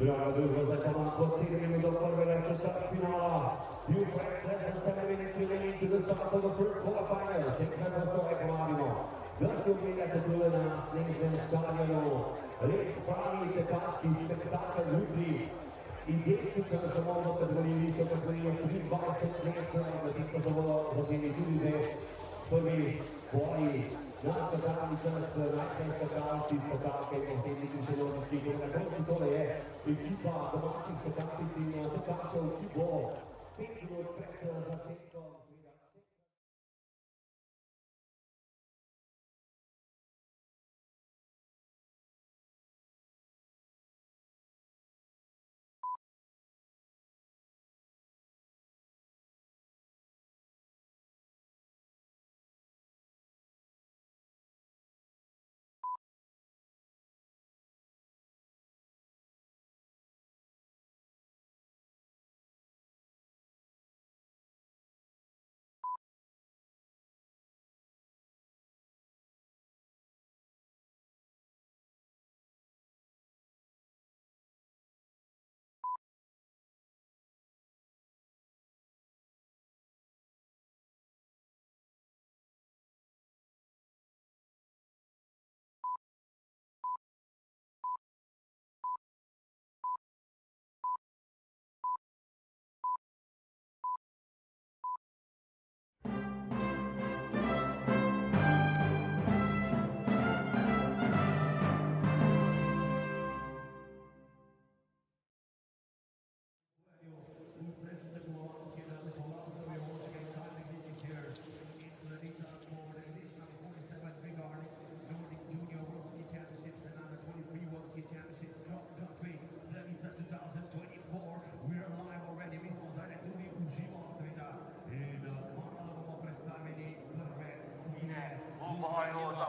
Prima di tutto, 6 minuti per vedere la finale. You press 7 minutes remaining to the start of the first quarterfinal. Sempre questo è Mario. Verso l'obbligazione nel stadio. Risparmi che tanti spettacoli utili. Idee che sono per l'inizio per il più basso di questo volo così di poi nostra calci spetacoli che sono di la consultore è il tipo automatici spettacoli di calcio il tipo piccolo pezzo da secco.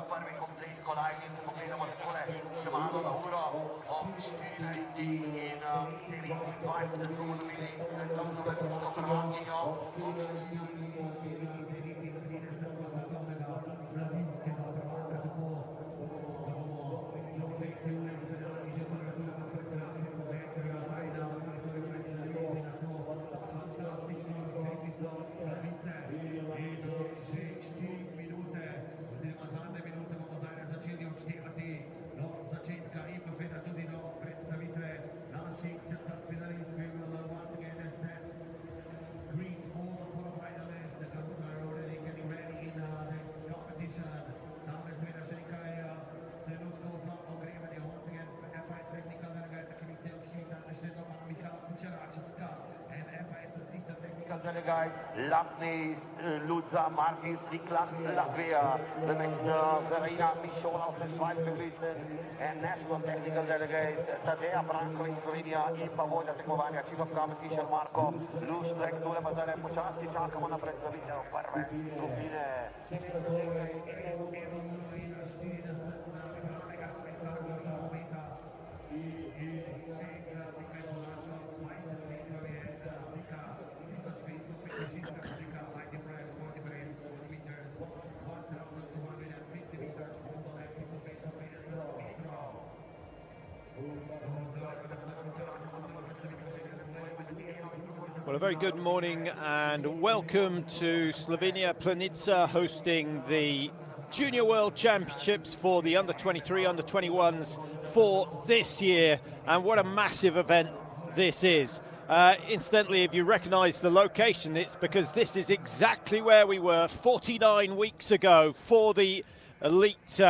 Poi compleet con Alpine Skiing Snowboarding of Freestyle Skiing in semifinal delegate Lapnis, Luza, Martis, Niklas, Latvia. The next Verena Michon of the Schweiz begrüßen. And National Technical Delegate Tadea Branko in Slovenia in Pavoda tekmovanja Chief of Competition Marko Luštrek, tu pa zdaj počasi čakamo na predstavitev prve skupine. Well, a very good morning and welcome to Slovenia, Planica, hosting the Junior World Championships for the under-23, under-21s for this year. And what a massive event this is. Incidentally, if you recognise the location, it's because this is exactly where we were 49 weeks ago for the Elite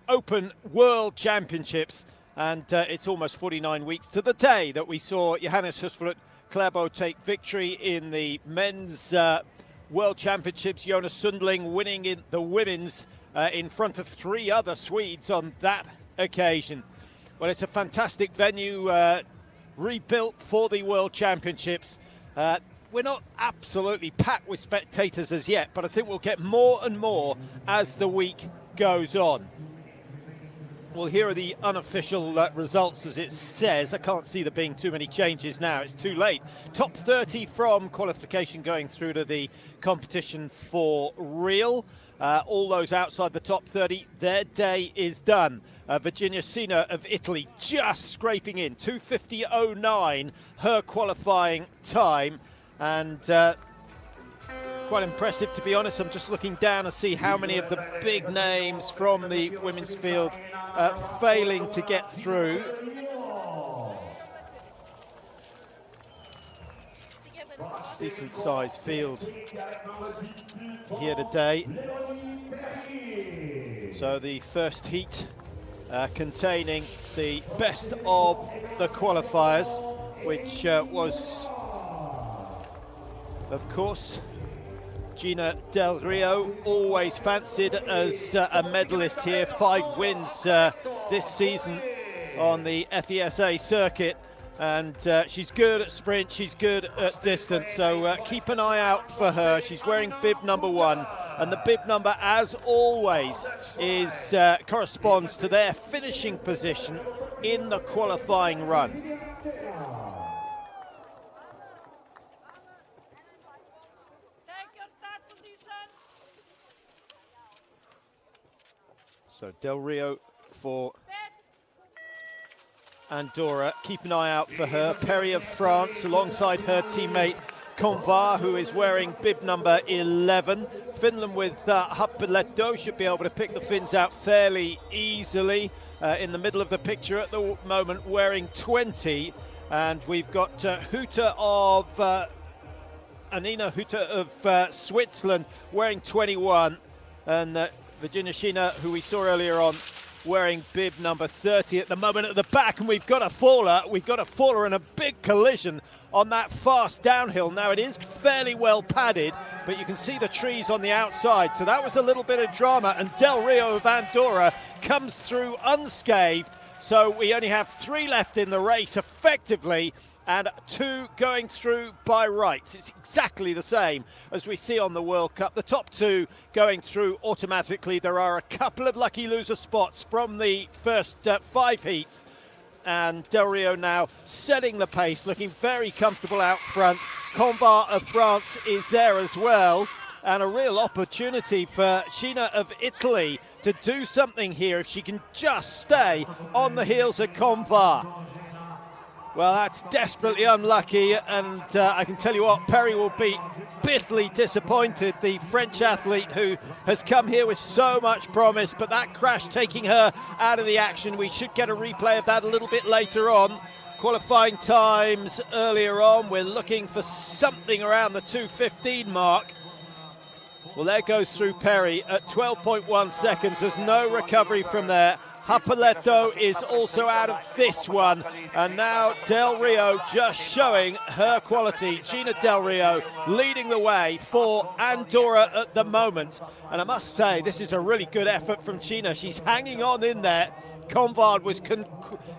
Open World Championships. And it's almost 49 weeks to the day that we saw Johannes Husfeldt Klæbo take victory in the men's World Championships. Jonas Sundling winning in the women's in front of 3 other Swedes on that occasion. Well, it's a fantastic venue, rebuilt for the World Championships. We're not absolutely packed with spectators as yet, but I think we'll get more and more as the week goes on. Well, here are the unofficial results as it says. I can't see there being too many changes now. It's too late. Top 30 from qualification going through to the competition for real. All those outside the top 30, their day is done. Virginia Sina of Italy just scraping in, 2:50.09, her qualifying time. And quite impressive, to be honest. I'm just looking down to see how many of the big names from the women's field failing to get through. Decent sized field here today. So the first heat containing the best of the qualifiers, which was, of course, Gina Del Rio, always fancied as a medalist here. 5 wins this season on the FISA circuit, and she's good at sprint, she's good at distance, so keep an eye out for her. She's wearing bib number 1, and the bib number, as always, is corresponds to their finishing position in the qualifying run. So Del Rio for Andorra. Keep an eye out for her. Perry of France alongside her teammate Convar, who is wearing bib number 11. Finland with Happeletto should be able to pick the Finns out fairly easily. In the middle of the picture at the moment, wearing 20. And we've got Huta of Anina Huta of Switzerland wearing 21. And Virginia Sina, who we saw earlier on, wearing bib number 30 at the moment at the back, and we've got a faller. We've got a faller and a big collision on that fast downhill. Now it is fairly well padded, but you can see the trees on the outside, so that was a little bit of drama, and Del Rio of Andorra comes through unscathed. So we only have 3 left in the race effectively, and 2 going through by rights. It's exactly the same as we see on the World Cup. The top 2 going through automatically. There are a couple of lucky loser spots from the first 5 heats. And Del Rio now setting the pace, looking very comfortable out front. Convar of France is there as well. And a real opportunity for Sina of Italy to do something here if she can just stay on the heels of Convar. Well, that's desperately unlucky, and I can tell you what, Perry will be bitterly disappointed, the French athlete who has come here with so much promise, but that crash taking her out of the action. We should get a replay of that a little bit later on. Qualifying times earlier on, we're looking for something around the 2:15 mark. Well, there goes through Perry at 12.1 seconds. There's no recovery from there. Happeletto is also out of this one, and now Del Rio just showing her quality. Gina Del Rio leading the way for Andorra at the moment, and I must say this is a really good effort from Gina. She's hanging on in there. Convard was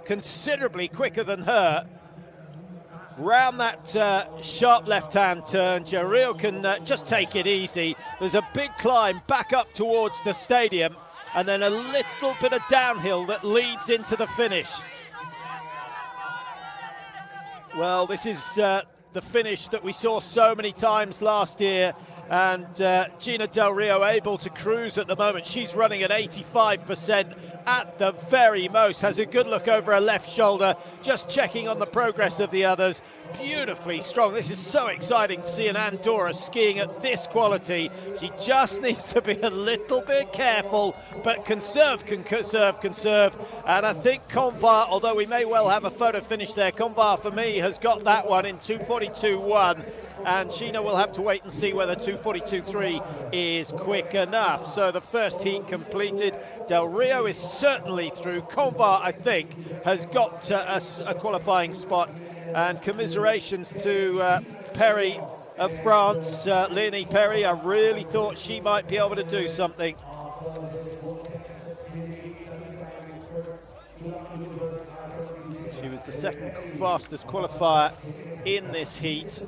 considerably quicker than her. Round that sharp left-hand turn, Del Rio can just take it easy. There's a big climb back up towards the stadium, and then a little bit of downhill that leads into the finish. Well, this is the finish that we saw so many times last year, and Gina Del Rio able to cruise at the moment. She's running at 85% at the very most, has a good look over her left shoulder, just checking on the progress of the others. Beautifully strong. This is so exciting to see an Andorra skiing at this quality. She just needs to be a little bit careful, but conserve. And I think Convar, although we may well have a photo finish there, Convar for me has got that one in 2:42.1, and Sheena will have to wait and see whether 2:42.3 is quick enough. So the first heat completed. Del Rio is certainly through. Convar, I think, has got a qualifying spot. And commiserations to Perry of France, Leonie Perry. I really thought she might be able to do something. She was the second fastest qualifier in this heat.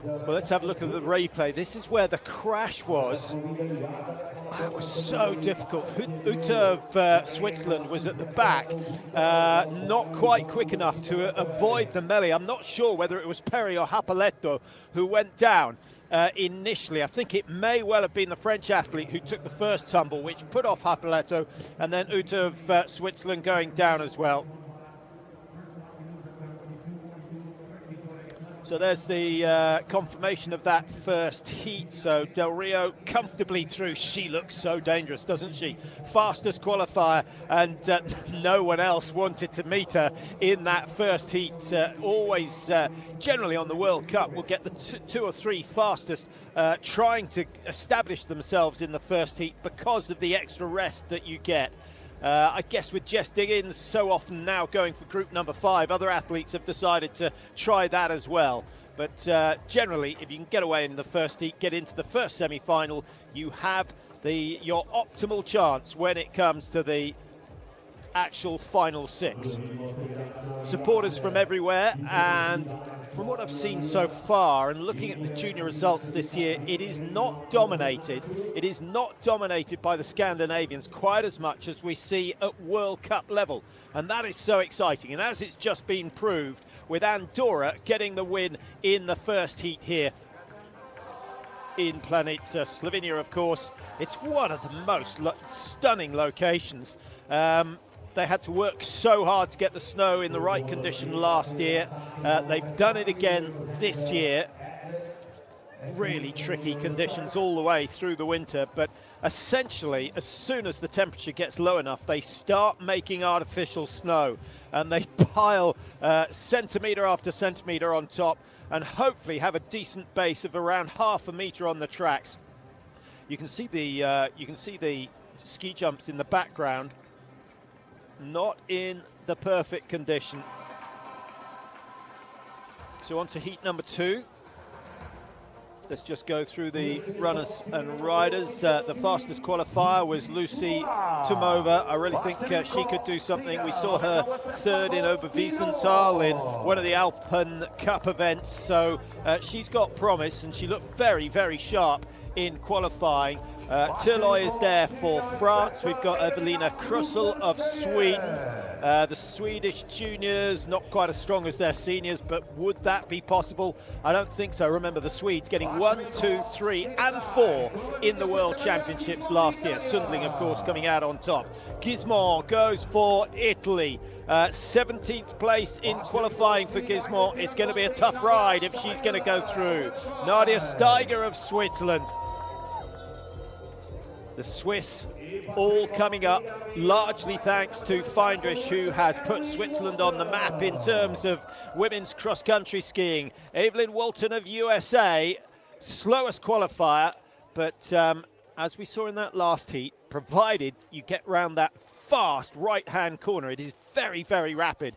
Well, let's have a look at the replay. This is where the crash was. That was so difficult. Ute of Switzerland was at the back, not quite quick enough to avoid the melee. I'm not sure whether it was Perry or Hapaletto who went down initially. I think it may well have been the French athlete who took the first tumble, which put off Hapaletto, and then Ute of Switzerland going down as well. So there's the confirmation of that first heat. So Del Rio comfortably through. She looks so dangerous, doesn't she? Fastest qualifier, and no one else wanted to meet her in that first heat. Always, generally on the World Cup, will get the two or three fastest trying to establish themselves in the first heat because of the extra rest that you get. I guess with Jess Diggins so often now going for group number 5, other athletes have decided to try that as well. But generally, if you can get away in the first heat, get into the first semi-final, you have your optimal chance when it comes to the actual final 6. Supporters from everywhere, and from what I've seen so far and looking at the junior results this year, it is not dominated by the Scandinavians quite as much as we see at World Cup level, and that is so exciting. And as it's just been proved with Andorra getting the win in the first heat here in Planica, Slovenia, of course, it's one of the most stunning locations. They had to work so hard to get the snow in the right condition last year. They've done it again this year. Really tricky conditions all the way through the winter, but essentially, as soon as the temperature gets low enough, they start making artificial snow, and they pile centimetre after centimetre on top, and hopefully have a decent base of around half a metre on the tracks. You can see the ski jumps in the background. Not in the perfect condition. So on to heat number 2. Let's just go through the runners and riders. The fastest qualifier was Lucy Tumova. I really think she could do something. We saw her third in Oberwiesenthal in one of the Alpine Cup events. So she's got promise, and she looked very, very sharp in qualifying. Turloy is there for France. We've got Evelina Krussel of Sweden. The Swedish juniors, not quite as strong as their seniors, but would that be possible? I don't think so. Remember, the Swedes getting 1, 2, 3 and 4 in the World Championships last year. Sundling, of course, coming out on top. Gizmont goes for Italy. 17th place in qualifying for Gizmont. It's going to be a tough ride if she's going to go through. Nadia Steiger of Switzerland. The Swiss all coming up, largely thanks to Feindrich, who has put Switzerland on the map in terms of women's cross-country skiing. Evelyn Walton of USA, slowest qualifier, but as we saw in that last heat, provided you get round that fast right-hand corner, it is very, very rapid.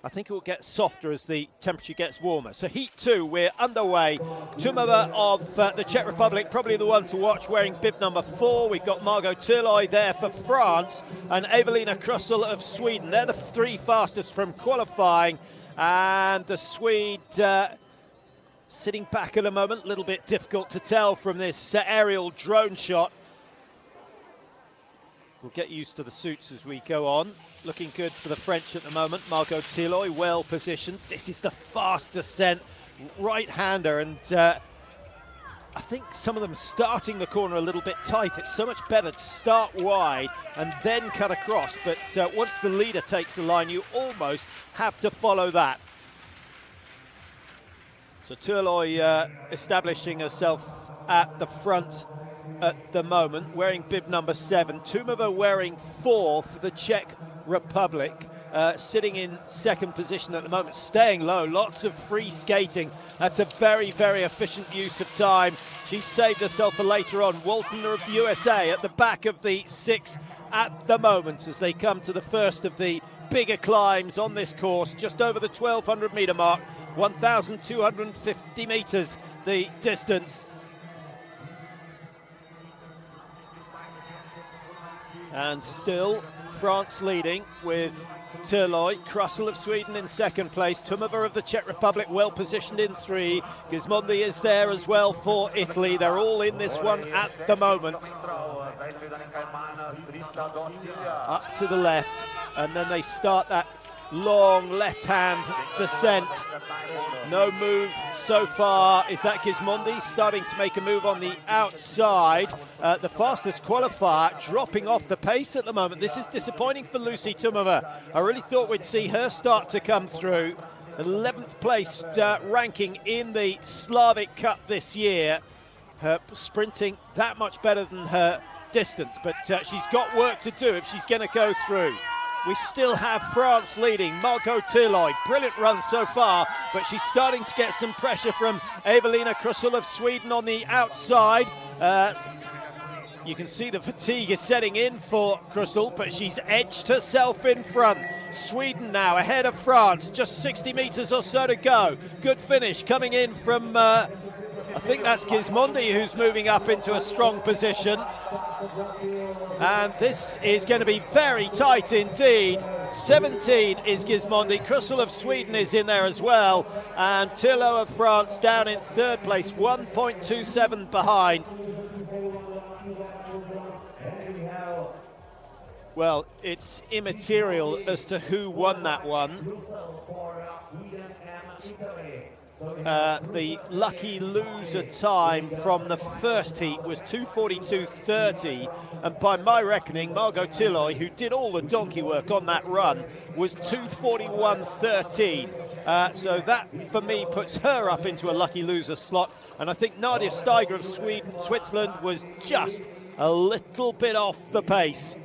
I think it will get softer as the temperature gets warmer. So heat 2, we're underway. Tumova of the Czech Republic, probably the one to watch, wearing bib number 4. We've got Margot Turloy there for France, and Evelina Krussel of Sweden. They're the 3 fastest from qualifying, and the Swede sitting back at the moment. A little bit difficult to tell from this aerial drone shot. We'll get used to the suits as we go on. Looking good for the French at the moment. Margot Tilloy, well positioned. This is the fast descent, right-hander, and I think some of them starting the corner a little bit tight. It's so much better to start wide and then cut across, but once the leader takes the line, you almost have to follow that. So Turloy establishing herself at the front at the moment, wearing bib number 7. Tumova wearing 4 for the Czech Republic, sitting in second position at the moment, staying low. Lots of free skating. That's a very, very efficient use of time. She saved herself for later on. Walton of USA at the back of the 6 at the moment as they come to the first of the bigger climbs on this course, just over the 1,200 metre mark, 1,250 metres the distance. And still France leading with Turloy, Krussel of Sweden in second place, Tumova of the Czech Republic well positioned in 3, Gismondi is there as well for Italy. They're all in this one at the moment. Up to the left, and then they start that long left-hand descent. No move so far. Is that Gismondi starting to make a move on the outside? The fastest qualifier dropping off the pace at the moment. This is disappointing for Lucy Tumova. I really thought we'd see her start to come through. 11th place ranking in the Slavic Cup this year. Her sprinting that much better than her distance, but she's got work to do if she's going to go through. We still have France leading, Margot Turloy, brilliant run so far, but she's starting to get some pressure from Evelina Krussel of Sweden on the outside. You can see the fatigue is setting in for Krussel, but she's edged herself in front. Sweden now ahead of France, just 60 metres or so to go. Good finish coming in from, I think that's Gismondi who's moving up into a strong position. And this is going to be very tight indeed. 17 is Gismondi, Krussel of Sweden is in there as well, and Thillot of France down in third place, 1.27 behind. Well, it's immaterial as to who won that one. The lucky loser time from the first heat was 2:42.30, and by my reckoning, Margot Turloy, who did all the donkey work on that run, was 2:41.13. So that, for me, puts her up into a lucky loser slot, and I think Nadia Steiger of Switzerland was just a little bit off the pace.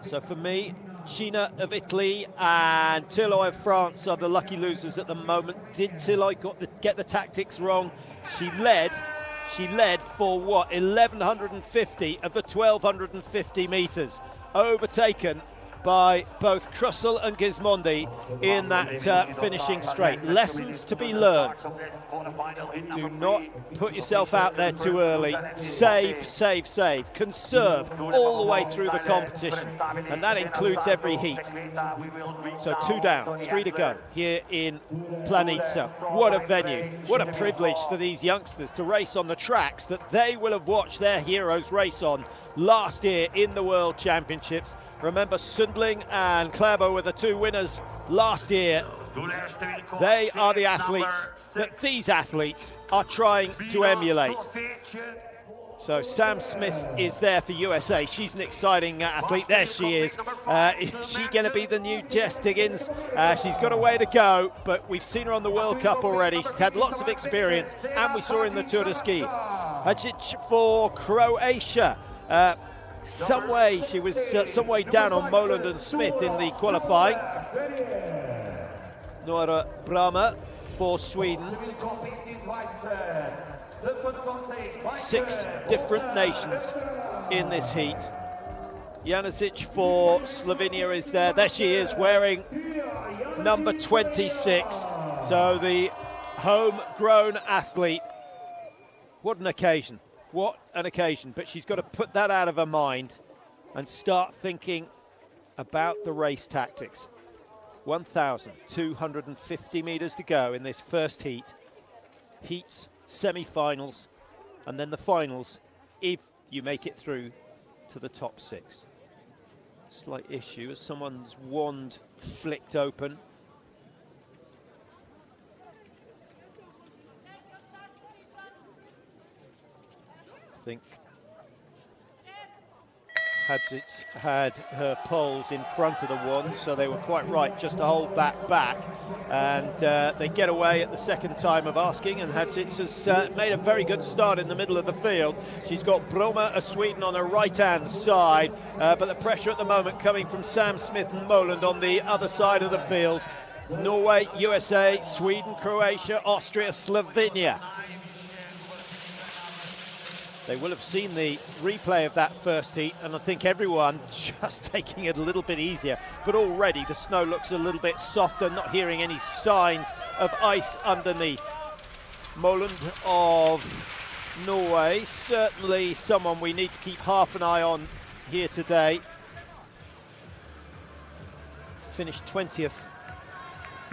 So for me, Gina of Italy and Turloy of France are the lucky losers at the moment. Did Turloy get the tactics wrong? She led for what, 1150 of the 1250 metres, overtaken by both Krussel and Gismondi in that finishing straight. Lessons to be learned. Do not put yourself out there too early. Save, save, save. Conserve all the way through the competition, and that includes every heat. So 2 down, 3 to go here in Planica. What a venue. What a privilege for these youngsters to race on the tracks that they will have watched their heroes race on last year in the World Championships. Remember, Sundling and Klæbo were the 2 winners last year. They are the athletes that these athletes are trying to emulate. So Sam Smith is there for USA. She's an exciting athlete. There she is. Is she going to be the new Jess Diggins? She's got a way to go, but we've seen her on the World Cup already. She's had lots of experience, and we saw her in the Tour de Ski. Hadžić for Croatia. She was some way down on Moland and Smith in the qualifying. Nora Brahma for Sweden. 6 different nations in this heat. Janicic for Slovenia is there. There she is, wearing number 26. So the homegrown athlete. What an occasion. What an occasion. But she's got to put that out of her mind and start thinking about the race tactics. 1,250 metres to go in this first heat. Heats, semi-finals, and then the finals if you make it through to the top 6. Slight issue as someone's wand flicked open. I think Hadžić had her poles in front of the wand, so they were quite right just to hold that back. And they get away at the second time of asking, and Hadžić has made a very good start in the middle of the field. She's got Broma of Sweden on her right-hand side, but the pressure at the moment coming from Sam Smith and Moland on the other side of the field. Norway, USA, Sweden, Croatia, Austria, Slovenia. They will have seen the replay of that first heat, and I think everyone just taking it a little bit easier. But already the snow looks a little bit softer, not hearing any signs of ice underneath. Moland of Norway, certainly someone we need to keep half an eye on here today. Finished 20th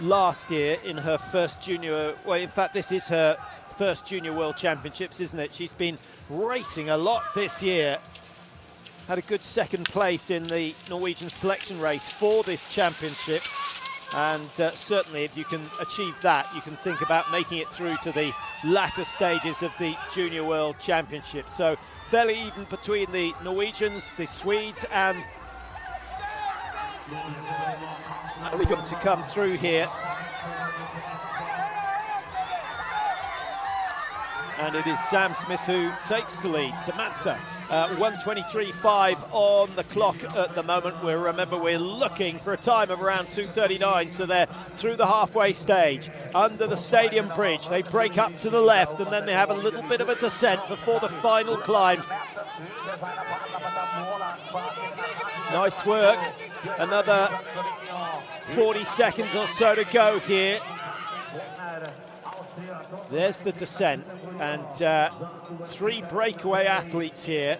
last year in her first junior, well, in fact, this is her first Junior World Championships, isn't it? She's been racing a lot this year. Had a good second place in the Norwegian selection race for this championships. And certainly if you can achieve that, you can think about making it through to the latter stages of the Junior World Championships. So fairly even between the Norwegians, the Swedes, and we've got to come through here. And it is Sam Smith who takes the lead. Samantha, 1:23.5 on the clock at the moment. Remember, we're looking for a time of around 2:39, so they're through the halfway stage. Under the stadium bridge, they break up to the left, and then they have a little bit of a descent before the final climb. Nice work. Another 40 seconds or so to go here. There's the descent, and 3 breakaway athletes here.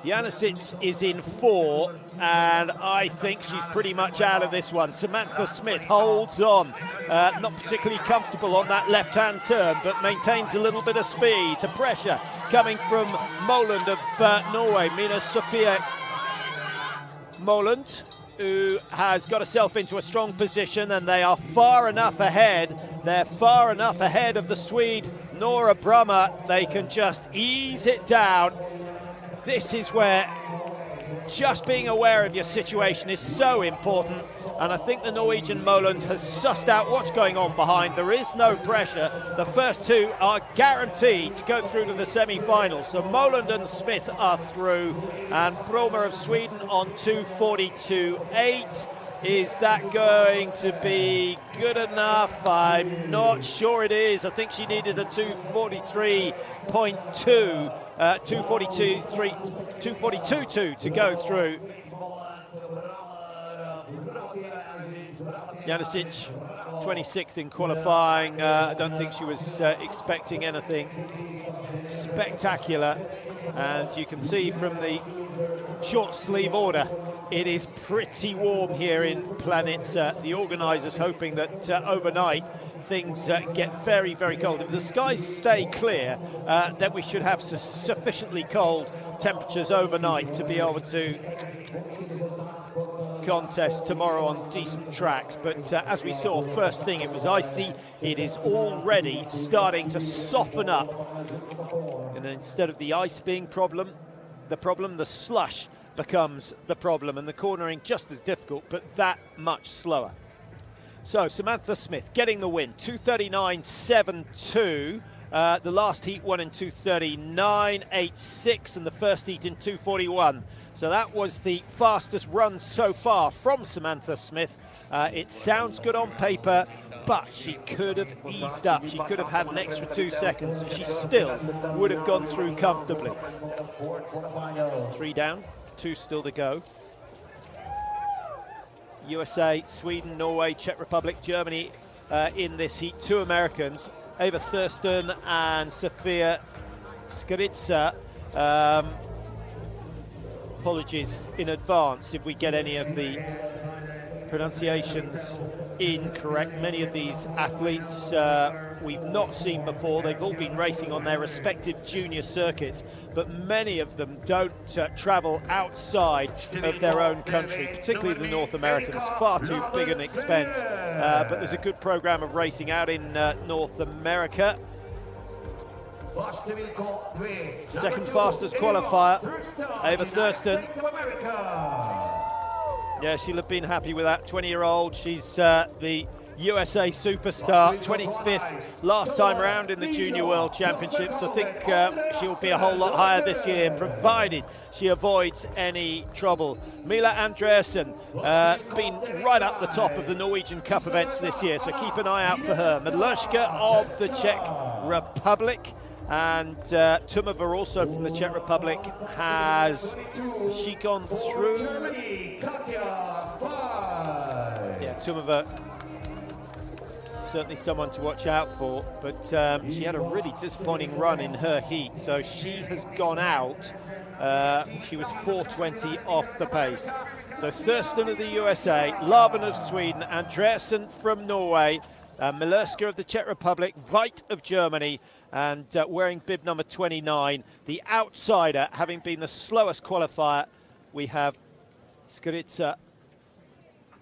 Janicic is in 4, and I think she's pretty much out of this one. Samantha Smith holds on, not particularly comfortable on that left-hand turn, but maintains a little bit of speed. The pressure coming from Moland of Norway, Mina Sofia Moland, who has got herself into a strong position, and they are far enough ahead. They're far enough ahead of the Swede Nora Brummer. They can just ease it down. This is where just being aware of your situation is so important, and I think the Norwegian Moland has sussed out what's going on behind. There is no pressure. The first 2 are guaranteed to go through to the semi-finals. So Moland and Smith are through, and Brummer of Sweden on 2:42.8. Is that going to be good enough? I'm not sure it is. I think she needed a 2:43.2, 2:42.2 to go through. Janicic, 26th in qualifying. I don't think she was expecting anything spectacular. And you can see from the short sleeve order, it is pretty warm here in Planica. The organisers hoping that overnight things get very, very cold. If the skies stay clear, then we should have sufficiently cold temperatures overnight to be able to contest tomorrow on decent tracks. But as we saw first thing, it was icy. It is already starting to soften up, and instead of the ice being the slush becomes the problem, and the cornering just as difficult, but that much slower. So Samantha Smith getting the win, 2:39.72. The last heat won in 2:39.86, and the first heat in 2:41. So that was the fastest run so far from Samantha Smith. It sounds good on paper, but she could have eased up. She could have had an extra 2 seconds, and she still would have gone through comfortably. 3 down, 2 still to go. USA, Sweden, Norway, Czech Republic, Germany in this heat. 2 Americans, Eva Thurston and Sofia Skritza. Apologies in advance if we get any of the pronunciations incorrect. Many of these athletes we've not seen before. They've all been racing on their respective junior circuits, but many of them don't travel outside of their own country, particularly the North Americans. Far too big an expense, but there's a good program of racing out in North America. Second fastest qualifier, Eva Thurston. Yeah, she'll have been happy with that. 20-year-old, she's the USA superstar, 25th last time around in the Junior World Championships. I think she'll be a whole lot higher this year, provided she avoids any trouble. Mila Andreasen, been right up the top of the Norwegian Cup events this year, so keep an eye out for her. Madlushka of the Czech Republic. And Tumova, also from the Czech Republic, has she gone through? Yeah, Tumova certainly someone to watch out for, but she had a really disappointing run in her heat, so she has gone out. She was 4:20 off the pace. So Thurston of the USA, Larven of Sweden, Andreasen from Norway, Milerska of the Czech Republic, Veit of Germany, and wearing bib number 29, the outsider, having been the slowest qualifier, we have Skritza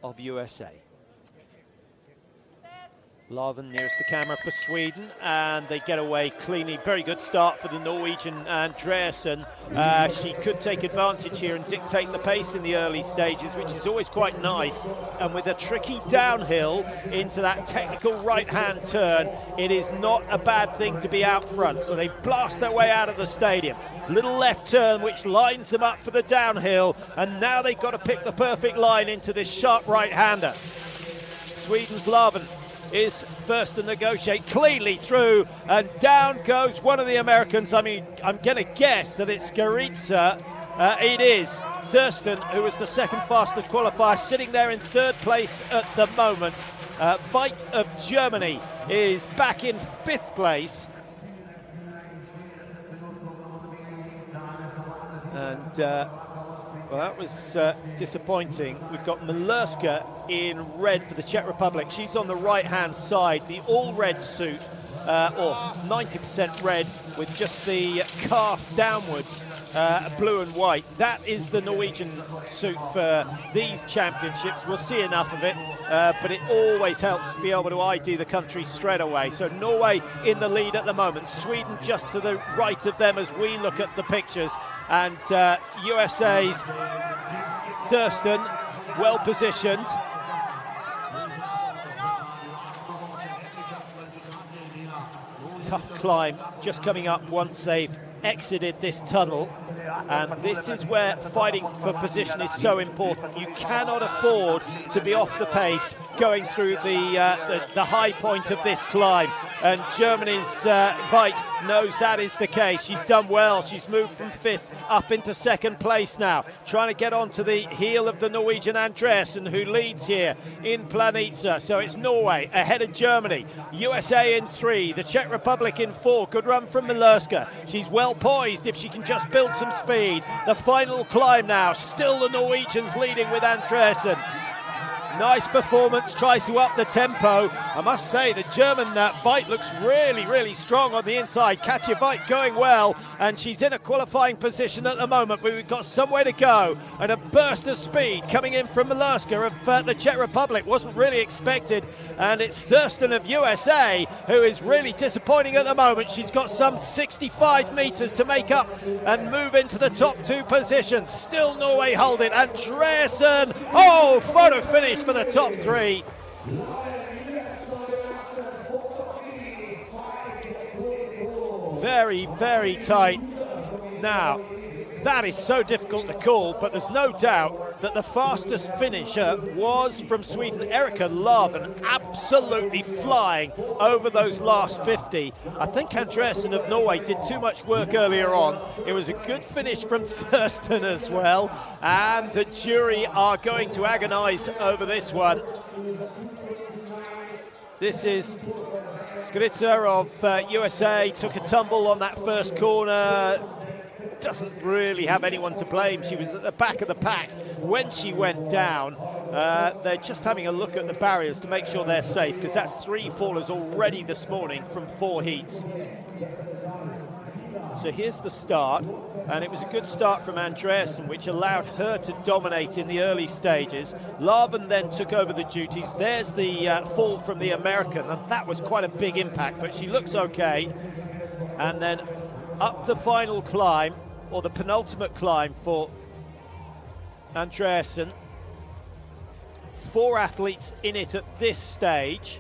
of USA. Larven nearest the camera for Sweden, and they get away cleanly. Very good start for the Norwegian Andreasen. She could take advantage here and dictate the pace in the early stages, which is always quite nice. And with a tricky downhill into that technical right-hand turn, it is not a bad thing to be out front. So they blast their way out of the stadium. Little left turn, which lines them up for the downhill, and now they've got to pick the perfect line into this sharp right-hander. Sweden's Larven is first to negotiate cleanly through, and down goes one of the Americans. I mean, I'm going to guess that it's Skritza. It is Thurston, who was the second fastest qualifier, sitting there in third place at the moment. Veit of Germany is back in fifth place. And well, that was disappointing. We've got Milerska in red for the Czech Republic. She's on the right-hand side, the all-red suit, or 90% red with just the calf downwards, blue and white. That is the Norwegian suit for these championships. We'll see enough of it, but it always helps to be able to ID the country straight away. So Norway in the lead at the moment. Sweden just to the right of them as we look at the pictures. And USA's Thurston, well positioned. Tough climb just coming up once they've exited this tunnel, and this is where fighting for position is so important. You cannot afford to be off the pace going through the high point of this climb, and Germany's Veit knows that is the case. She's done well. She's moved from fifth up into second place now, trying to get onto the heel of the Norwegian Andreasen, who leads here in Planica. So it's Norway ahead of Germany, USA in three, the Czech Republic in four. Good run from Milerska. She's well poised if she can just build some speed. The final climb now, still the Norwegians leading with Andreasen. Nice performance, tries to up the tempo. I must say the German Veit looks really, really strong on the inside. Katja Veit going well, and she's in a qualifying position at the moment, but we've got some way to go. And a burst of speed coming in from Milerska of the Czech Republic wasn't really expected. And it's Thurston of USA who is really disappointing at the moment. She's got some 65 metres to make up and move into the top two positions. Still Norway holding. Andreasen, oh, photo finish for the top three. Very, very tight. Now, that is so difficult to call, but there's no doubt that the fastest finisher was from Sweden, Erika Larven, absolutely flying over those last 50. I think Andreasen of Norway did too much work earlier on. It was a good finish from Thurston as well, and the jury are going to agonise over this one. This is Skritza of USA, took a tumble on that first corner. Doesn't really have anyone to blame. She was at the back of the pack when she went down. They're just having a look at the barriers to make sure they're safe, because that's 3 fallers already this morning from 4 heats. So here's the start, and it was a good start from Andreasen, which allowed her to dominate in the early stages. Larven then took over the duties. There's the fall from the American, and that was quite a big impact, but she looks okay. And then up the final climb, or the penultimate climb for Andreasen. 4 athletes in it at this stage,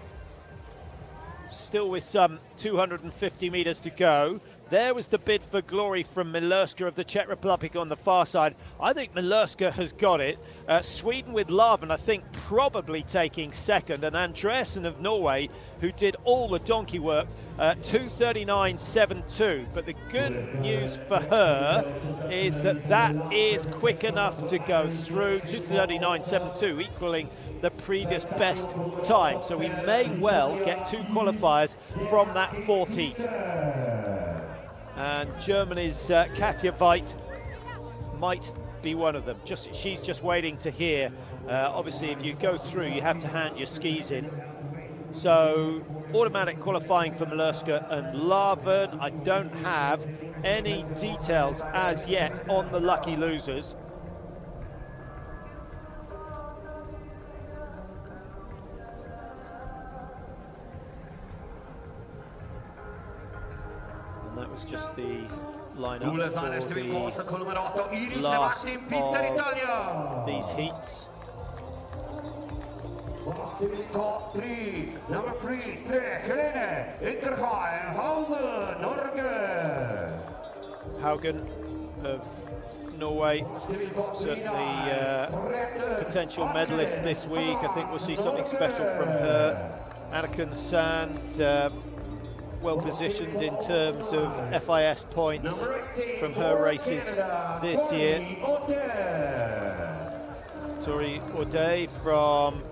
still with some 250 metres to go. There was the bid for glory from Milerska of the Czech Republic on the far side. I think Milerska has got it. Sweden with Larven, I think, probably taking second, and Andreasen of Norway, who did all the donkey work, 2:39.72. But the good news for her is that that is quick enough to go through 2:39.72, equaling the previous best time. So we may well get 2 qualifiers from that 4th heat. And Germany's Katja Veit might be one of them. She's just waiting to hear. Obviously, if you go through, you have to hand your skis in. So automatic qualifying for Malerska and Larven. I don't have any details as yet on the lucky losers. And that was just the lineup for the last of these heats. Top 3, number 3, Helene Inkerheim, Haugen, Norge. Haugen of Norway, certainly potential medalist this week. I think we'll see something special from her. Anniken Sand, well positioned in terms of FIS points from her races this year. Tori O'Day from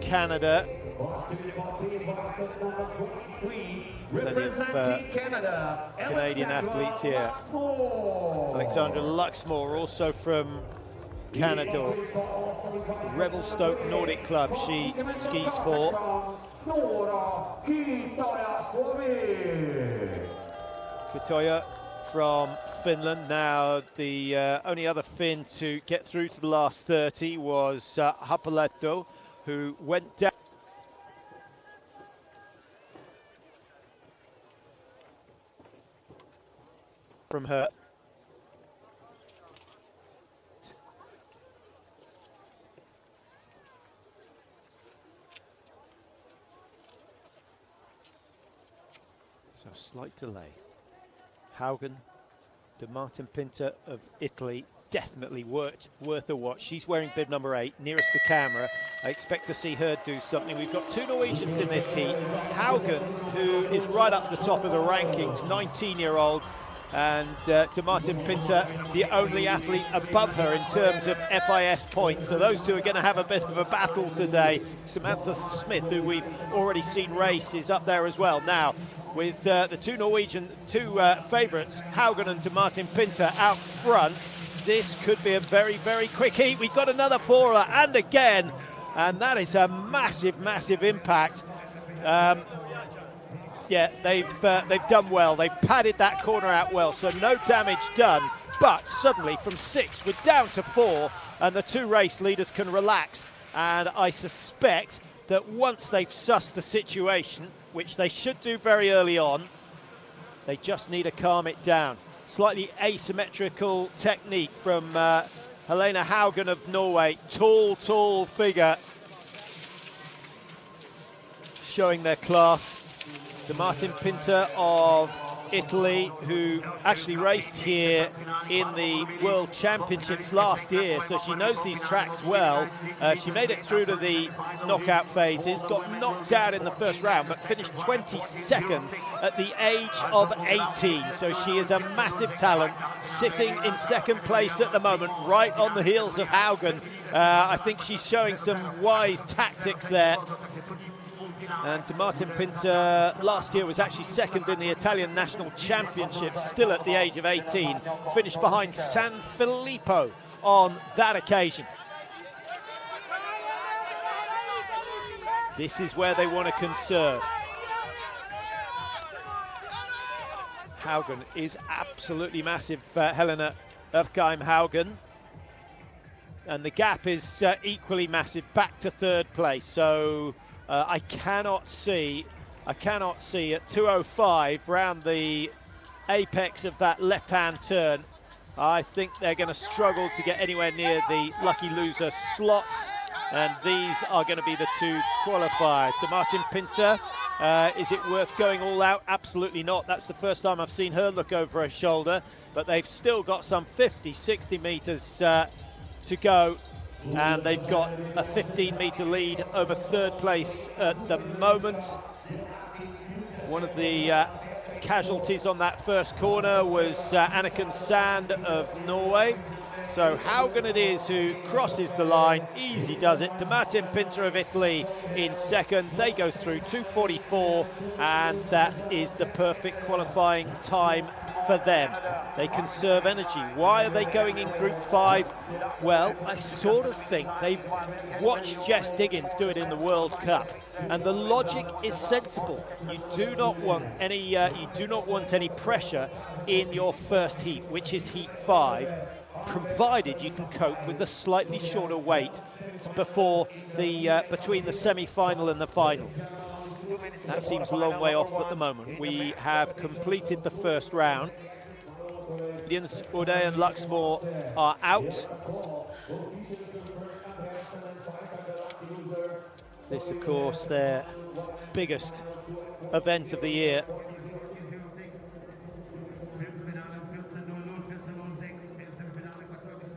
Canada. Plenty of Canadian athletes here. Alexandra Luxmore, also from Canada. Revelstoke Nordic Club she skis for. Kitoja from Finland. Now the only other Finn to get through to the last 30 was Hapaletto, who went down from her. So slight delay. Haugen, de Martin Pinter of Italy, definitely worth a watch. She's wearing bib number 8, nearest the camera. I expect to see her do something. We've got 2 Norwegians in this heat. Haugen, who is right up the top of the rankings, 19-year-old, and de Martin Pinter, the only athlete above her in terms of FIS points. So those two are going to have a bit of a battle today. Samantha Smith, who we've already seen race, is up there as well. Now, with the 2 Norwegian favourites, Haugen and de Martin Pinter out front, this could be a very, very quick heat. We've got another four, and again, and that is a massive, massive impact. Yeah, they've done well. They've padded that corner out well, so no damage done. But suddenly, from 6, we're down to 4, and the 2 race leaders can relax. And I suspect that once they've sussed the situation, which they should do very early on, they just need to calm it down. Slightly asymmetrical technique from Helena Haugen of Norway. Tall figure, showing their class. De Martin Pinter of Italy, who actually raced here in the World Championships last year, so she knows these tracks well. She made it through to the knockout phases, got knocked out in the first round, but finished 22nd at the age of 18. So she is a massive talent, sitting in 2nd place at the moment, right on the heels of Haugen. I think she's showing some wise tactics there. And de Martin Pinter last year was actually 2nd in the Italian National Championship, still at the age of 18. Finished behind San Filippo on that occasion. This is where they want to conserve. Haugen is absolutely massive, Helena Erkheim Haugen. And the gap is equally massive, back to 3rd place. So I cannot see at 2:05 round the apex of that left-hand turn. I think they're going to struggle to get anywhere near the lucky loser slots, and these are going to be the 2 qualifiers. De Martin Pinter, is it worth going all out? Absolutely not. That's the first time I've seen her look over her shoulder, but they've still got some 50-60 metres to go. And they've got a 15-metre lead over 3rd place at the moment. One of the casualties on that first corner was Anniken Sand of Norway. So Haugen it is who crosses the line, easy does it. Martin Pinter of Italy in second, they go through 2:44, and that is the perfect qualifying time for them. They conserve energy. Why are they going in Group 5? Well, I sort of think they've watched Jess Diggins do it in the World Cup, and the logic is sensible. You do not want any pressure in your first heat, which is heat 5, provided you can cope with the slightly shorter wait before the between the semi-final and the final. That seems a long way off at the moment. We have completed the first round. Jens Uday and Luxmore are out. This, of course, their biggest event of the year.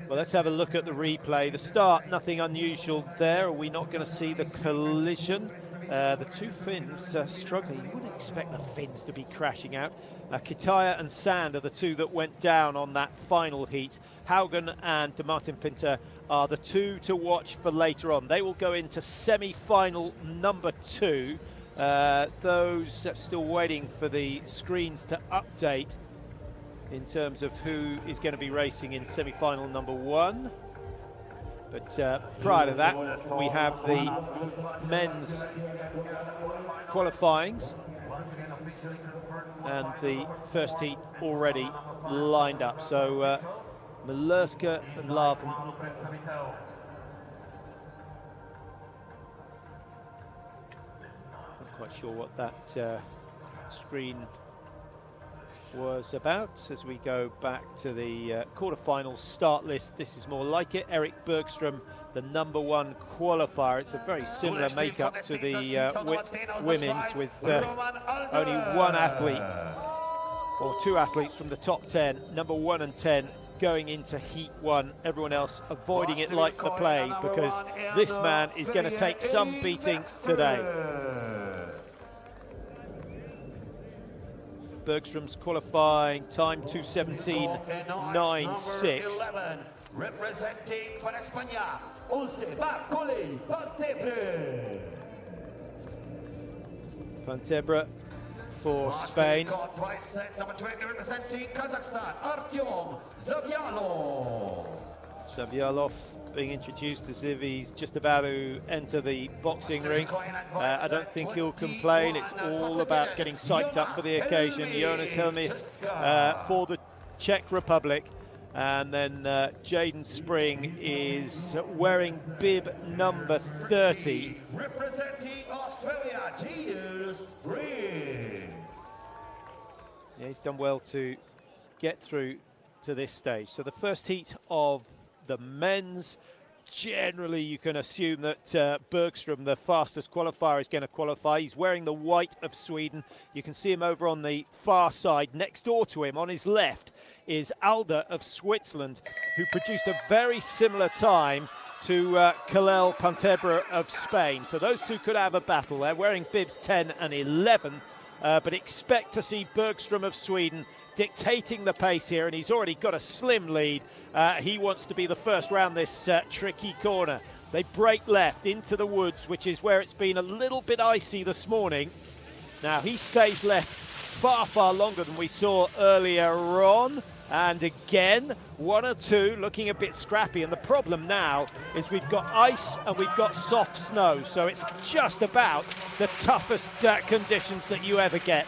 Well, let's have a look at the replay. The start, nothing unusual there. Are we not going to see the collision? The two Finns struggling. You wouldn't expect the Finns to be crashing out. Kitaya and Sand are the two that went down on that final heat. Haugen and Martin Pinter are the two to watch for later on. They will go into semi-final number 2. Those still waiting for the screens to update in terms of who is going to be racing in semi-final number 1. But prior to that, we have the men's qualifyings and the first heat already lined up. So Malerska and Larven. Not quite sure what that screen was about. As we go back to the quarterfinal start list, this is more like it. Erik Bergström, the number 1 qualifier. It's a very similar makeup to the women's, with only one athlete or 2 athletes from the top 10, number 1 and 10, going into heat 1. Everyone else avoiding it like the plague, because this man is going to take some beating today. Bergström's qualifying time 2:17.96. Representing for España, Pantebre for Spain. Number 20 representing Kazakhstan, Artyom Zavyalov being introduced as if he's just about to enter the boxing ring. I don't think he'll complain. It's all about getting psyched up for the occasion. Jonas Helmi for the Czech Republic. And then Jaden Spring is wearing bib number 30. representing Australia, Jaden Spring. Yeah, he's done well to get through to this stage. So the first heat of the men's, generally you can assume that Bergström, the fastest qualifier, is going to qualify. He's wearing the white of Sweden. You can see him over on the far side. Next door to him on his left is Alder of Switzerland, who produced a very similar time to Kalel Pantebre of Spain. So those two could have a battle. They're wearing bibs 10 and 11, but expect to see Bergström of Sweden dictating the pace here, and he's already got a slim lead. He wants to be the first round this tricky corner. They break left into the woods, which is where it's been a little bit icy this morning. Now he stays left far, far longer than we saw earlier on. And again, 1 or 2 looking a bit scrappy. And the problem now is we've got ice and we've got soft snow. So it's just about the toughest conditions that you ever get.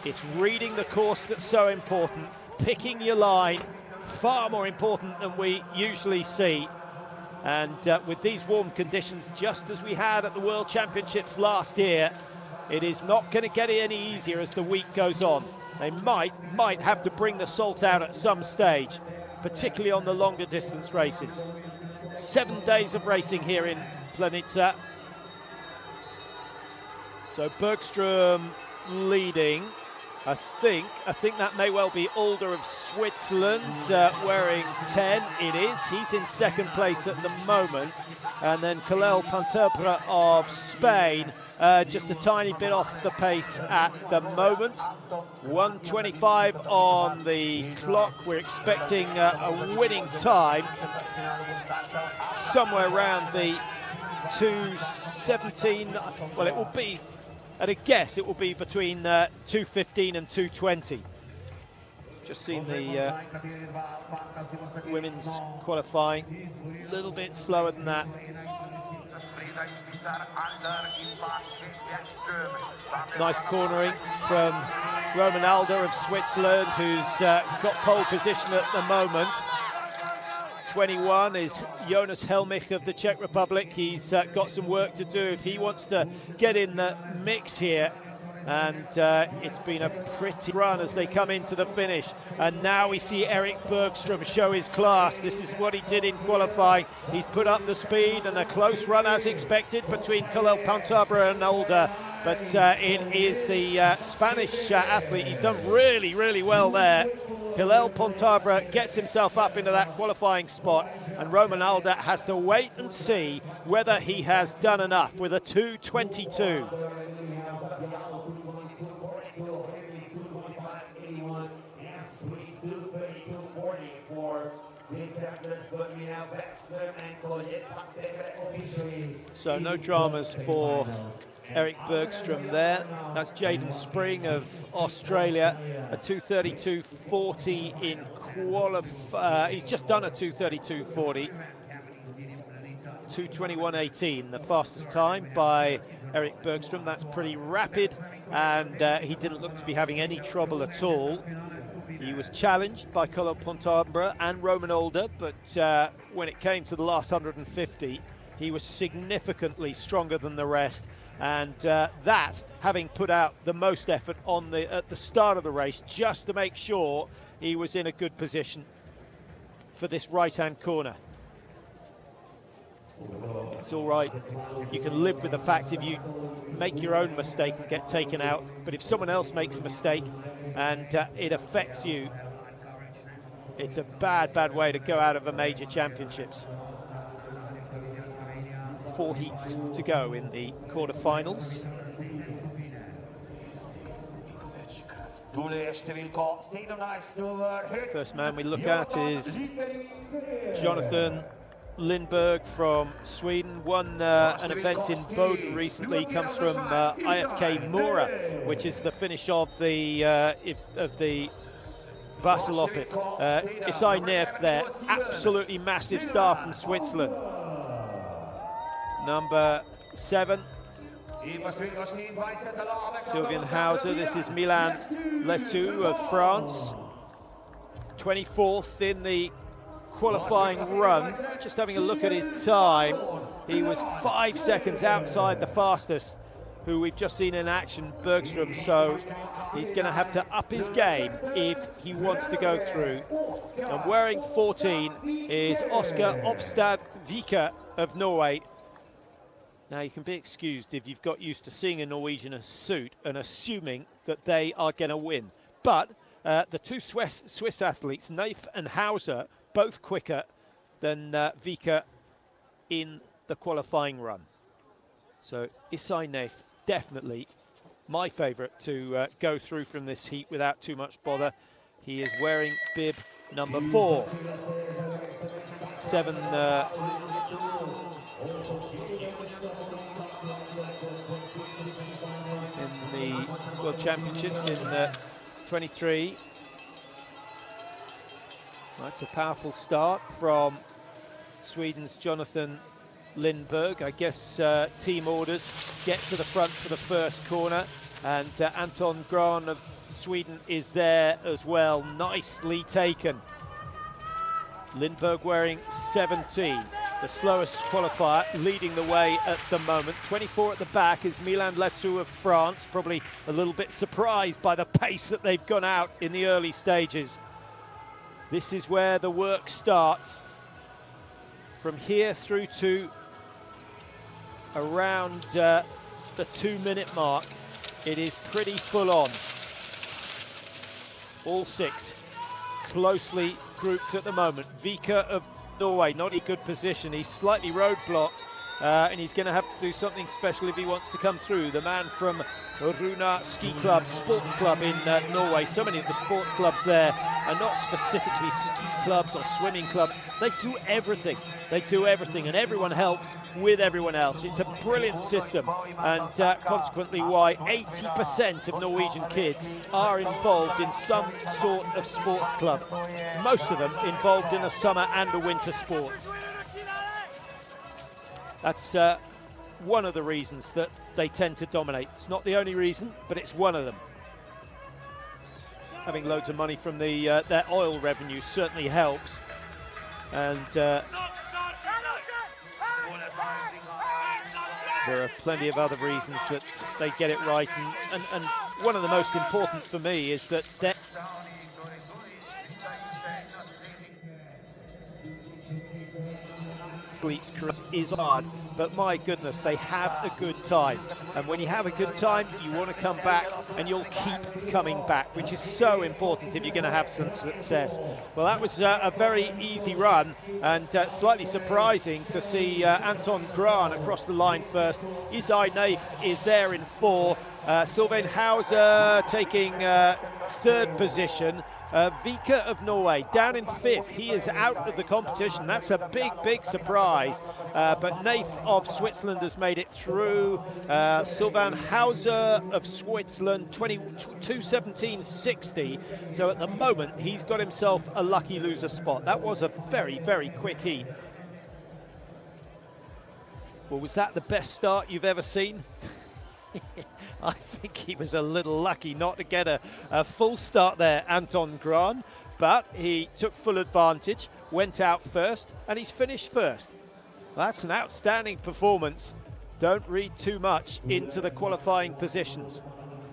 It's reading the course that's so important, picking your line, far more important than we usually see. And with these warm conditions, just as we had at the World Championships last year, it is not going to get any easier as the week goes on. They might have to bring the salt out at some stage, particularly on the longer distance races. 7 days of racing here in Planica. So Bergström leading. I think that may well be Alder of Switzerland wearing 10. It is. He's in second place at the moment. And then Kalel Panterbre of Spain, just a tiny bit off the pace at the moment. 1:25 on the clock. We're expecting a winning time somewhere around the 2:17. Well, it will be, at a guess, it will be between 2:15 and 2:20. Just seen the women's qualifying, a little bit slower than that. Nice cornering from Roman Alder of Switzerland, who's got pole position at the moment. 21 is Jonas Helmich of the Czech Republic. He's got some work to do if he wants to get in the mix here. And it's been a pretty run as they come into the finish. And now we see Erik Bergström show his class. This is what he did in qualifying. He's put up the speed, and a close run as expected between Kalel Panterbre and Alder. But it is the Spanish athlete. He's done really, really well there. Kalel Panterbre gets himself up into that qualifying spot, and Roman Alder has to wait and see whether he has done enough with a 2:22. So no dramas for Erik Bergström there. That's Jaden Spring of Australia, a 2:32.40 in he's just done a 2:32.40. 2:21.18, the fastest time by Erik Bergström. That's pretty rapid, and he didn't look to be having any trouble at all. He was challenged by Kalel Panterbre and Roman Alder, but when it came to the last 150, he was significantly stronger than the rest. And that, having put out the most effort at the start of the race, just to make sure he was in a good position for this right-hand corner. It's all right. You can live with the fact if you make your own mistake and get taken out, but if someone else makes a mistake and it affects you, it's a bad way to go out of a major championships. 4 heats to go in the quarterfinals. First man we look at is Jonathan Lindberg from Sweden. Won an event in Boden recently. He comes from IFK Mora, which is the finish of the Vasaloppet. Isai Neff there, absolutely massive star from Switzerland. Number 7, Sylvain Hauser. This is Milan Lessu of France. 24th in the qualifying run. Just having a look at his time, he was 5 seconds outside the fastest, who we've just seen in action, Bergström, so he's going to have to up his game if he wants to go through. And wearing 14 is Oscar Opstad Vika of Norway. Now, you can be excused if you've got used to seeing a Norwegian in a suit and assuming that they are going to win. But the two Swiss athletes, Neif and Hauser, both quicker than Vika in the qualifying run. So Isai Neif, definitely my favourite to go through from this heat without too much bother. He is wearing bib number 4. 7 in the World Championships in 23. That's a powerful start from Sweden's Jonathan Lindberg. I guess team orders, get to the front for the first corner, and Anton Gran of Sweden is there as well. Nicely taken. Lindberg wearing 17, the slowest qualifier, leading the way at the moment. 24 at the back is Milan Lessu of France, probably a little bit surprised by the pace that they've gone out in the early stages. This is where the work starts. From here through to around the 2-minute mark, it is pretty full on. All 6 closely grouped at the moment. Vika of Norway, not in good position. He's slightly roadblocked, and he's going to have to do something special if he wants to come through. The man from Runa Ski Club, sports club in Norway. So many of the sports clubs there are not specifically ski clubs or swimming clubs. They do everything. They do everything, and everyone helps with everyone else. It's a brilliant system, and consequently why 80% of Norwegian kids are involved in some sort of sports club. Most of them involved in a summer and a winter sport. That's one of the reasons that they tend to dominate. It's not the only reason, but it's one of them. Having loads of money from their oil revenue certainly helps, and there are plenty of other reasons that they get it right, and one of the most important for me is that is hard, but my goodness, they have a good time, and when you have a good time you want to come back, and you'll keep coming back, which is so important if you're going to have some success. Well, that was a very easy run, and slightly surprising to see Anton Gran across the line first. Isai Naif is there in 4, Sylvain Hauser taking 3rd position. Vika of Norway down in 5th. He is out of the competition. That's a big surprise. But Naif of Switzerland has made it through. Sylvain Hauser of Switzerland, 2:17.60. So at the moment, he's got himself a lucky loser spot. That was a very quick heat. Well, was that the best start you've ever seen? I think he was a little lucky not to get a full start there, Anton Gran, but he took full advantage, went out first, and he's finished first. That's an outstanding performance. Don't read too much into the qualifying positions.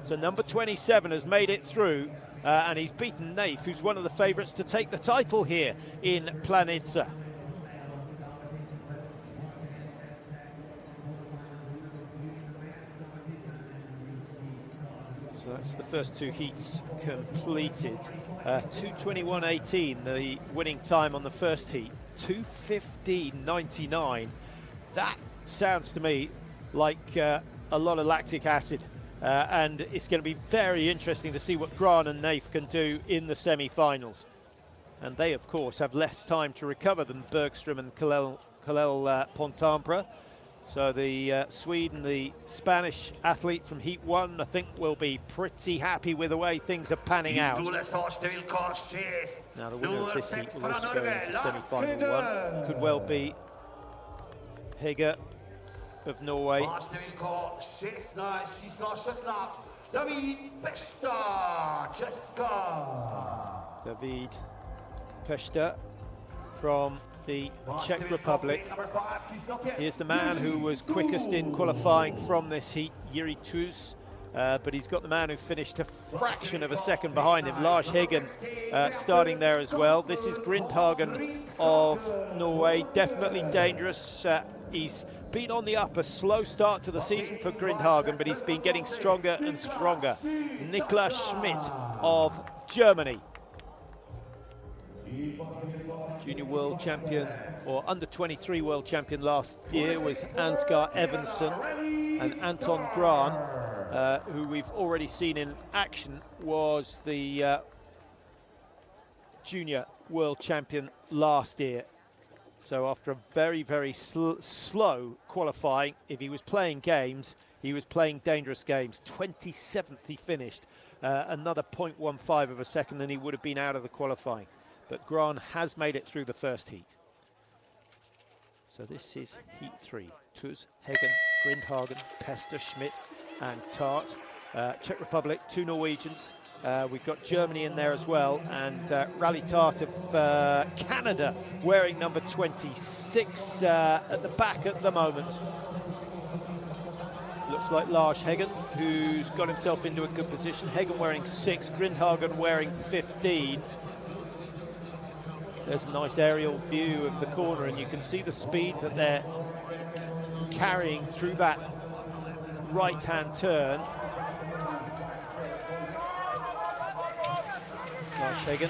So number 27 has made it through, and he's beaten Naif, who's one of the favourites to take the title here in Planica. So that's the first 2 heats completed. 2:21.18, the winning time on the first heat. 2:15.99. That sounds to me like a lot of lactic acid. And it's going to be very interesting to see what Gran and Naif can do in the semi-finals. And they, of course, have less time to recover than Bergström and Kalel Pontampre. So the Swede and the Spanish athlete from Heat 1, I think, will be pretty happy with the way things are panning out. Now the winner of this heat will also go into semi-final 1. Could well be Hege of Norway. David Pešta from the Czech Republic. Here's the man who was quickest in qualifying from this heat, Jiri Tuz, but he's got the man who finished a fraction of a second behind him, Lars Heggen, starting there as well. This is Grindhagen of Norway, definitely dangerous. He's been on the up, a slow start to the season for Grindhagen, but he's been getting stronger and stronger. Niklas Schmidt of Germany. Junior world champion, or under 23 world champion last year was Ansgar Evensen, and Anton Gran, who we've already seen in action, was the junior world champion last year. So after a very slow qualifying, if he was playing games, he was playing dangerous games. 27th he finished, another 0.15 of a second than he would have been out of the qualifying. But Gran has made it through the first heat. So this is heat 3. Tuz, Heggen, Grindhagen, Pešta, Schmidt and Tart. Czech Republic, 2 Norwegians. We've got Germany in there as well, and Rally Tart of Canada wearing number 26 at the back at the moment. Looks like Lars Heggen, who's got himself into a good position. Heggen wearing 6, Grindhagen wearing 15. There's a nice aerial view of the corner, and you can see the speed that they're carrying through that right-hand turn. Lars Hagen.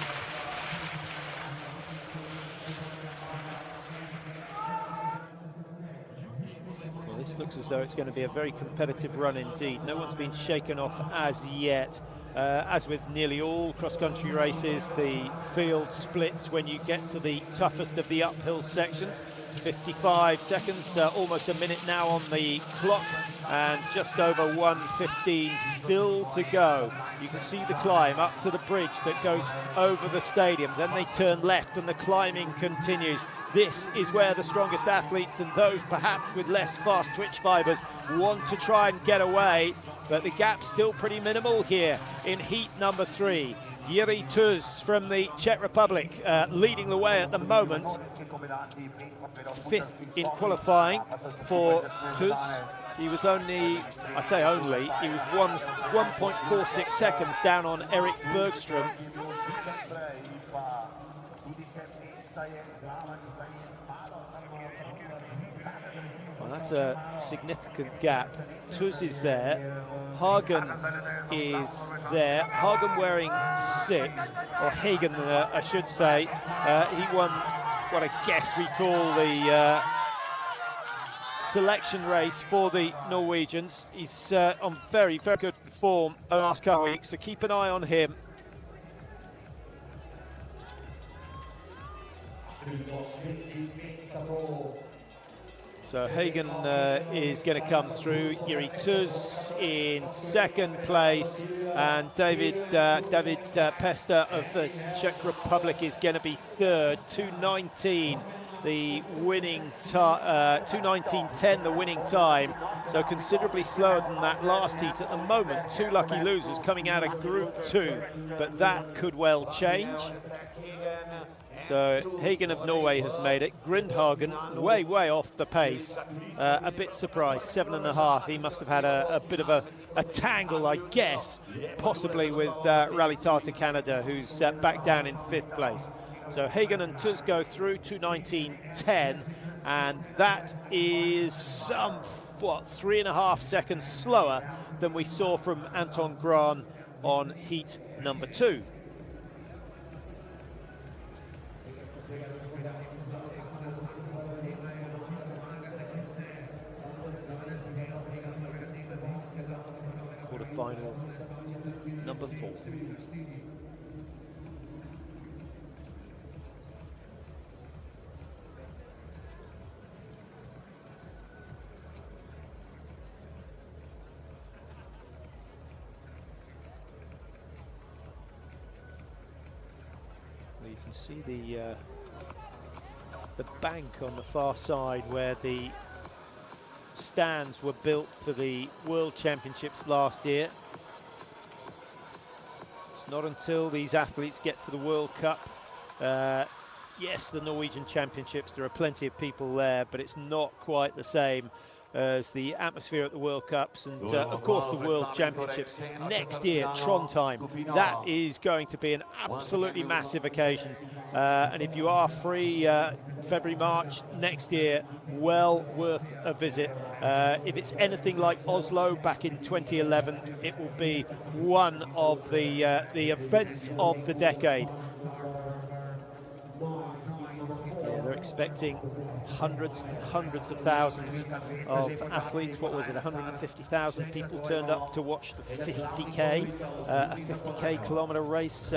Well, this looks as though it's going to be a very competitive run indeed. No one's been shaken off as yet. As with nearly all cross-country races, the field splits when you get to the toughest of the uphill sections. 55 seconds, almost a minute now on the clock, and just over 1:15 still to go. You can see the climb up to the bridge that goes over the stadium. Then they turn left and the climbing continues. This is where the strongest athletes and those perhaps with less fast twitch fibers want to try and get away, but the gap's still pretty minimal here in heat number 3. Jiří Tuz from the Czech Republic leading the way at the moment. 5th in qualifying for Tuz. He was only, I say only, he was 1.46 seconds down on Erik Bergström. Well, that's a significant gap. Tuz is there. Hagen is there. Hagen wearing 6, or Hagen, I should say. He won what I guess we call the selection race for the Norwegians. He's on very, very good form the last couple of weeks, so keep an eye on him. So Hagen is going to come through. Jiří Tuz in 2nd place, and David Pesta of the Czech Republic is going to be 3rd. 2:19 the winning 2:19.10 the winning time, so considerably slower than that last heat at the moment. 2 lucky losers coming out of Group 2, but that could well change. So Hagen of Norway has made it. Grindhagen way off the pace. A bit surprised, 7.5. He must have had a bit of a tangle, I guess, possibly with Rally Tartar Canada, who's back down in 5th place. So Hagen and Tuz go through 2:19.10, and that is some, 3.5 seconds slower than we saw from Anton Grahn on heat number 2. Quarterfinal number 4. You can see the bank on the far side where the stands were built for the World Championships last year. It's not until these athletes get to the World Cup. Yes, the Norwegian Championships, there are plenty of people there, but it's not quite the same as the atmosphere at the World Cups and of course the World Championships next year, Trondheim. That is going to be an absolutely massive occasion, and if you are free February, March next year, well worth a visit. If it's anything like Oslo back in 2011, it will be one of the events of the decade. They're expecting hundreds of thousands of athletes. What was it, 150,000 people turned up to watch the 50k, a 50k kilometre race.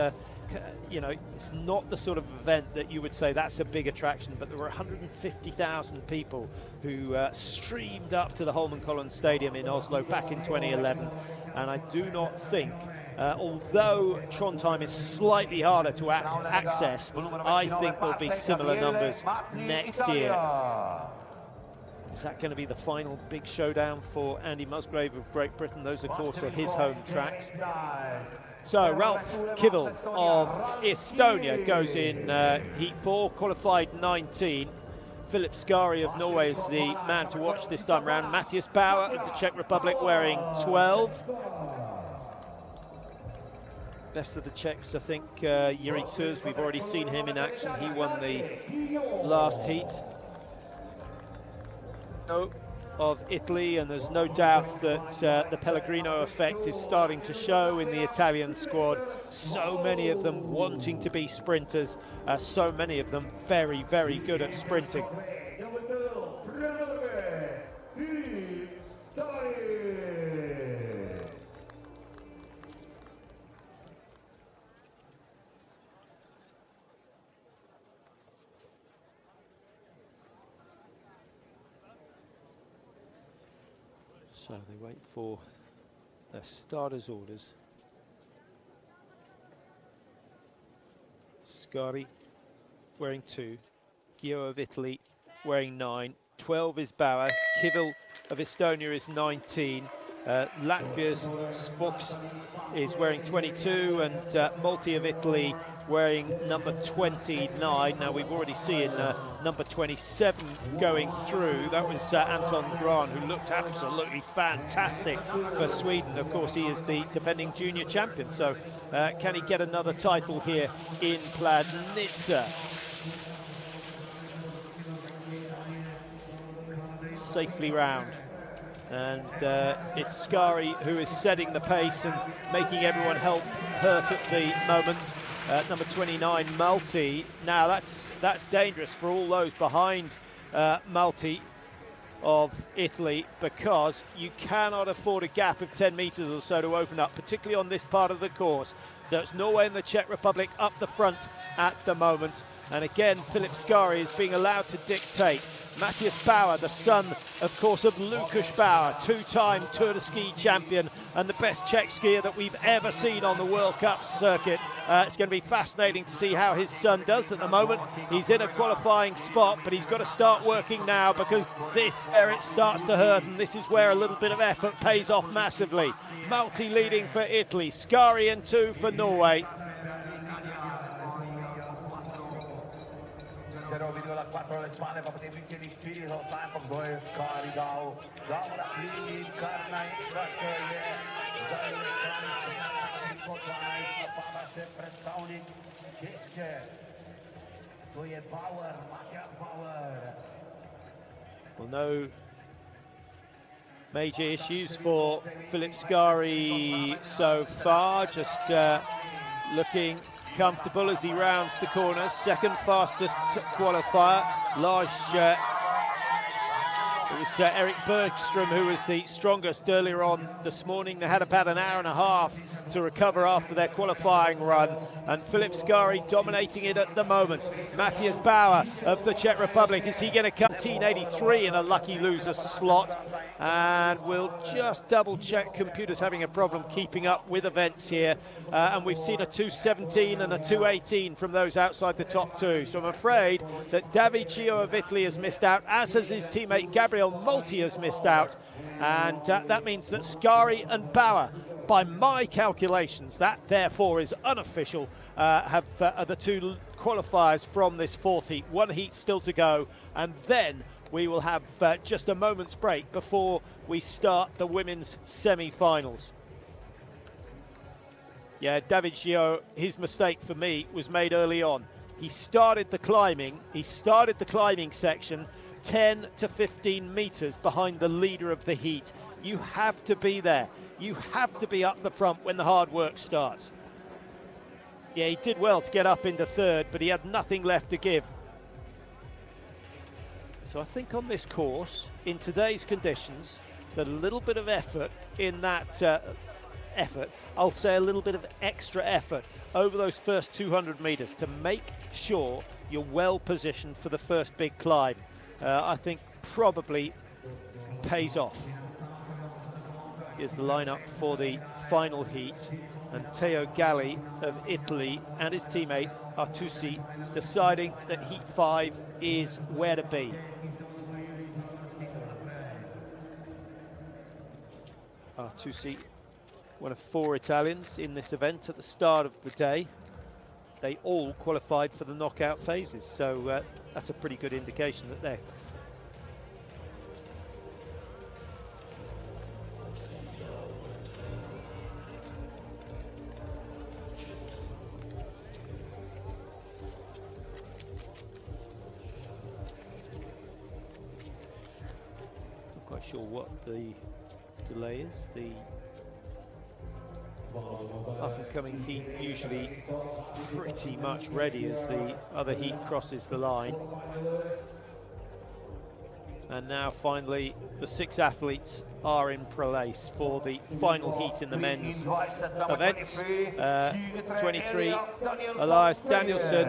You know, it's not the sort of event that you would say that's a big attraction, but there were 150,000 people who streamed up to the Holmenkollen Stadium in Oslo back in 2011, and I do not think, although Trondheim is slightly harder to access, I think there'll be similar numbers next year. Is that going to be the final big showdown for Andy Musgrave of Great Britain? Those, of course, are his home tracks. So Ralph Kivel of Estonia goes in heat 4, qualified 19. Philip Skari of Norway is the man to watch this time round. Matthias Bauer of the Czech Republic wearing 12. Best of the Czechs, I think, Jiří Tuz. We've already seen him in action. He won the last heat. Oh, of Italy, and there's no doubt that the Pellegrino effect is starting to show in the Italian squad. So many of them wanting to be sprinters, so many of them very, very good at sprinting. So they wait for their starters' orders. Scari wearing 2, Gio of Italy wearing 9, 12 is Bauer, Kivel of Estonia is 19, Latvia's Fuchs is wearing 22, and Multi of Italy wearing number 29. Now we've already seen number 27 going through. That was Anton Gran, who looked absolutely fantastic for Sweden. Of course, he is the defending junior champion, so can he get another title here in Planica? Safely round, and it's Scari who is setting the pace and making everyone hurt at the moment. Number 29, Multi. Now that's dangerous for all those behind Multi of Italy, because you cannot afford a gap of 10 meters or so to open up, particularly on this part of the course. So it's Norway and the Czech Republic up the front at the moment, and again Filip Scari is being allowed to dictate. Matthias Bauer, the son, of course, of Lukas Bauer, two-time Tour de Ski champion and the best Czech skier that we've ever seen on the World Cup circuit. It's going to be fascinating to see how his son does. At the moment, he's in a qualifying spot, but he's got to start working now, because this where it starts to hurt, and this is where a little bit of effort pays off massively. Multi leading for Italy, Scari in 2 for Norway. Videla 4 alle spalle, pa potem Vinčević 4 zaostaja, pa kdo je Scari dal na klini, kar naenkrat je zdaj kot 12 napada še predstavnik Češke. To je Bauer, Matthias Bauer. Well, no major issues for Filip Scari so far, just looking comfortable as he rounds the corner. Second fastest qualifier. It was Eric Bergström who was the strongest earlier on this morning. They had about an hour and a half to recover after their qualifying run, and Filip Scari dominating it at the moment. Matthias Bauer of the Czech Republic, is he going to come 1983 in a lucky loser slot? And we'll just double check, computers having a problem keeping up with events here, and we've seen a 2:17 and a 2:18 from those outside the top 2. So I'm afraid that David Gio of Italy has missed out, as has his teammate Gabriel Multi has missed out, and that means that Scari and Bauer, by my calculations, that therefore is unofficial, are the 2 qualifiers from this 4th heat. 1 heat still to go, and then we will have just a moment's break before we start the women's semi-finals. Yeah, David Gio, his mistake for me was made early on. He started the climbing section 10 to 15 meters behind the leader of the heat. You have to be there. You have to be up the front when the hard work starts. Yeah, he did well to get up into 3rd, but he had nothing left to give. So I think on this course, in today's conditions, that a little bit of effort in that I'll say a little bit of extra effort over those first 200 meters to make sure you're well positioned for the first big climb, I think probably pays off. Here's the lineup for the final heat, and Teo Galli of Italy and his teammate Artusi deciding that heat 5 is where to be. Artusi, one of 4 Italians in this event at the start of the day. They all qualified for the knockout phases, so that's a pretty good indication that they're sure what the delay is. The up-and-coming heat usually pretty much ready as the other heat crosses the line. And now finally the 6 athletes are in place for the final heat in the men's events. 23, Elias Danielson.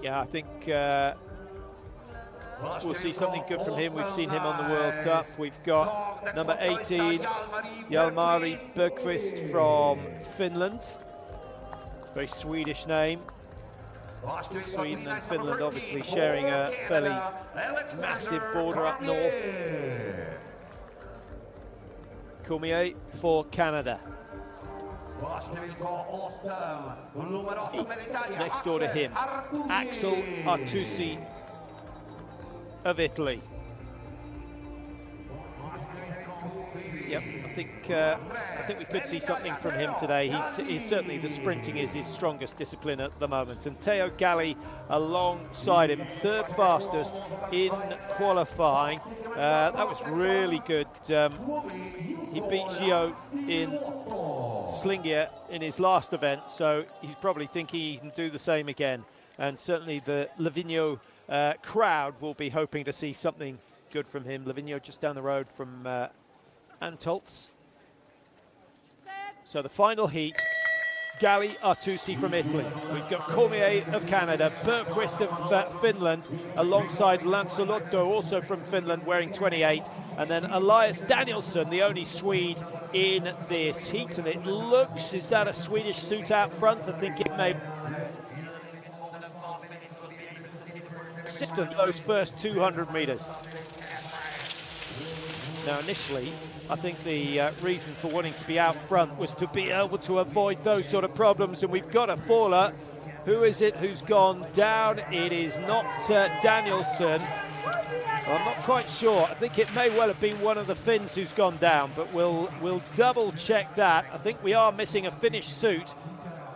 Yeah, I think we'll see something good from him. We've seen him on the World Cup. We've got number 18, Jalmari Bergqvist from Finland. Very Swedish name. Sweden and Finland obviously sharing a fairly massive border up north. Cormier for Canada. Next door to him, Axel Artusi of Italy. Yep, I think we could see something from him today. He's certainly, the sprinting is his strongest discipline at the moment. And Teo Galli alongside him, 3rd fastest in qualifying. That was really good. He beat Gio in Slingia in his last event, so he's probably thinking he can do the same again. And certainly the Livigno crowd will be hoping to see something good from him. Livigno just down the road from Antolz. So the final heat, Galli Artusi from Italy. We've got Cormier of Canada, Bergqvist of Finland, alongside Lancelotto, also from Finland, wearing 28. And then Elias Danielsson, the only Swede in this heat. And it looks, is that a Swedish suit out front? I think it may. Those first 200 metres. Now initially, I think the reason for wanting to be out front was to be able to avoid those sort of problems, and we've got a faller. Who is it who's gone down? It is not Danielsson. Well, I'm not quite sure. I think it may well have been one of the Finns who's gone down, but we'll double check that. I think we are missing a Finnish suit.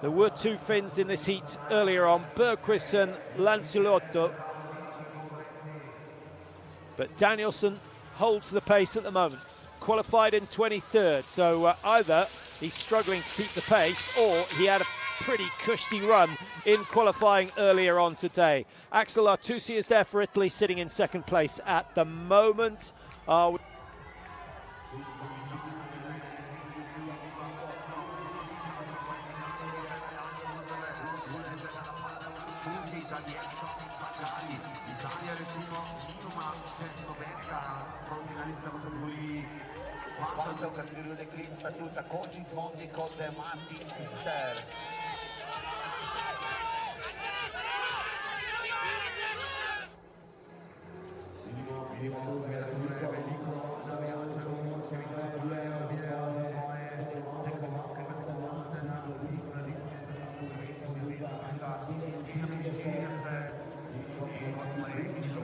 There were 2 Finns in this heat earlier on, Bergqvist and Lancelotto. But Danielsson holds the pace at the moment. Qualified in 23rd, so either he's struggling to keep the pace or he had a pretty cushy run in qualifying earlier on today. Axel Artusi is there for Italy, sitting in 2nd place at the moment.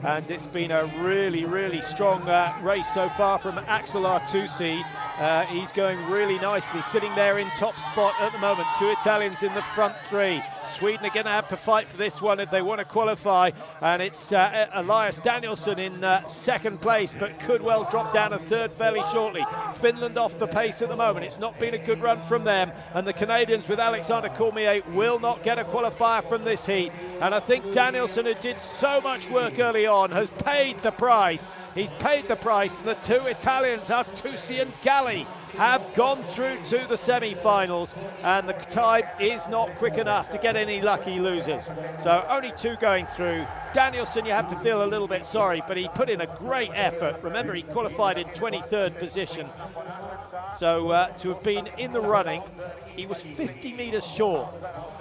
And it's been a really, really strong race so far from Axel Artusi. He's going really nicely, sitting there in top spot at the moment. 2 Italians in the front 3. Sweden are going to have to fight for this one if they want to qualify. And it's Elias Danielsson in 2nd place, but could well drop down a 3rd fairly shortly. Finland off the pace at the moment. It's not been a good run from them. And the Canadians with Alexander Cormier will not get a qualifier from this heat. And I think Danielsson, who did so much work early on, has paid the price. He's paid the price. The 2 Italians, Artusi and Galli, have gone through to the semi-finals, and the time is not quick enough to get any lucky losers. So only 2 going through. Danielsson, you have to feel a little bit sorry, but he put in a great effort. Remember, he qualified in 23rd position. So to have been in the running, he was 50 metres short.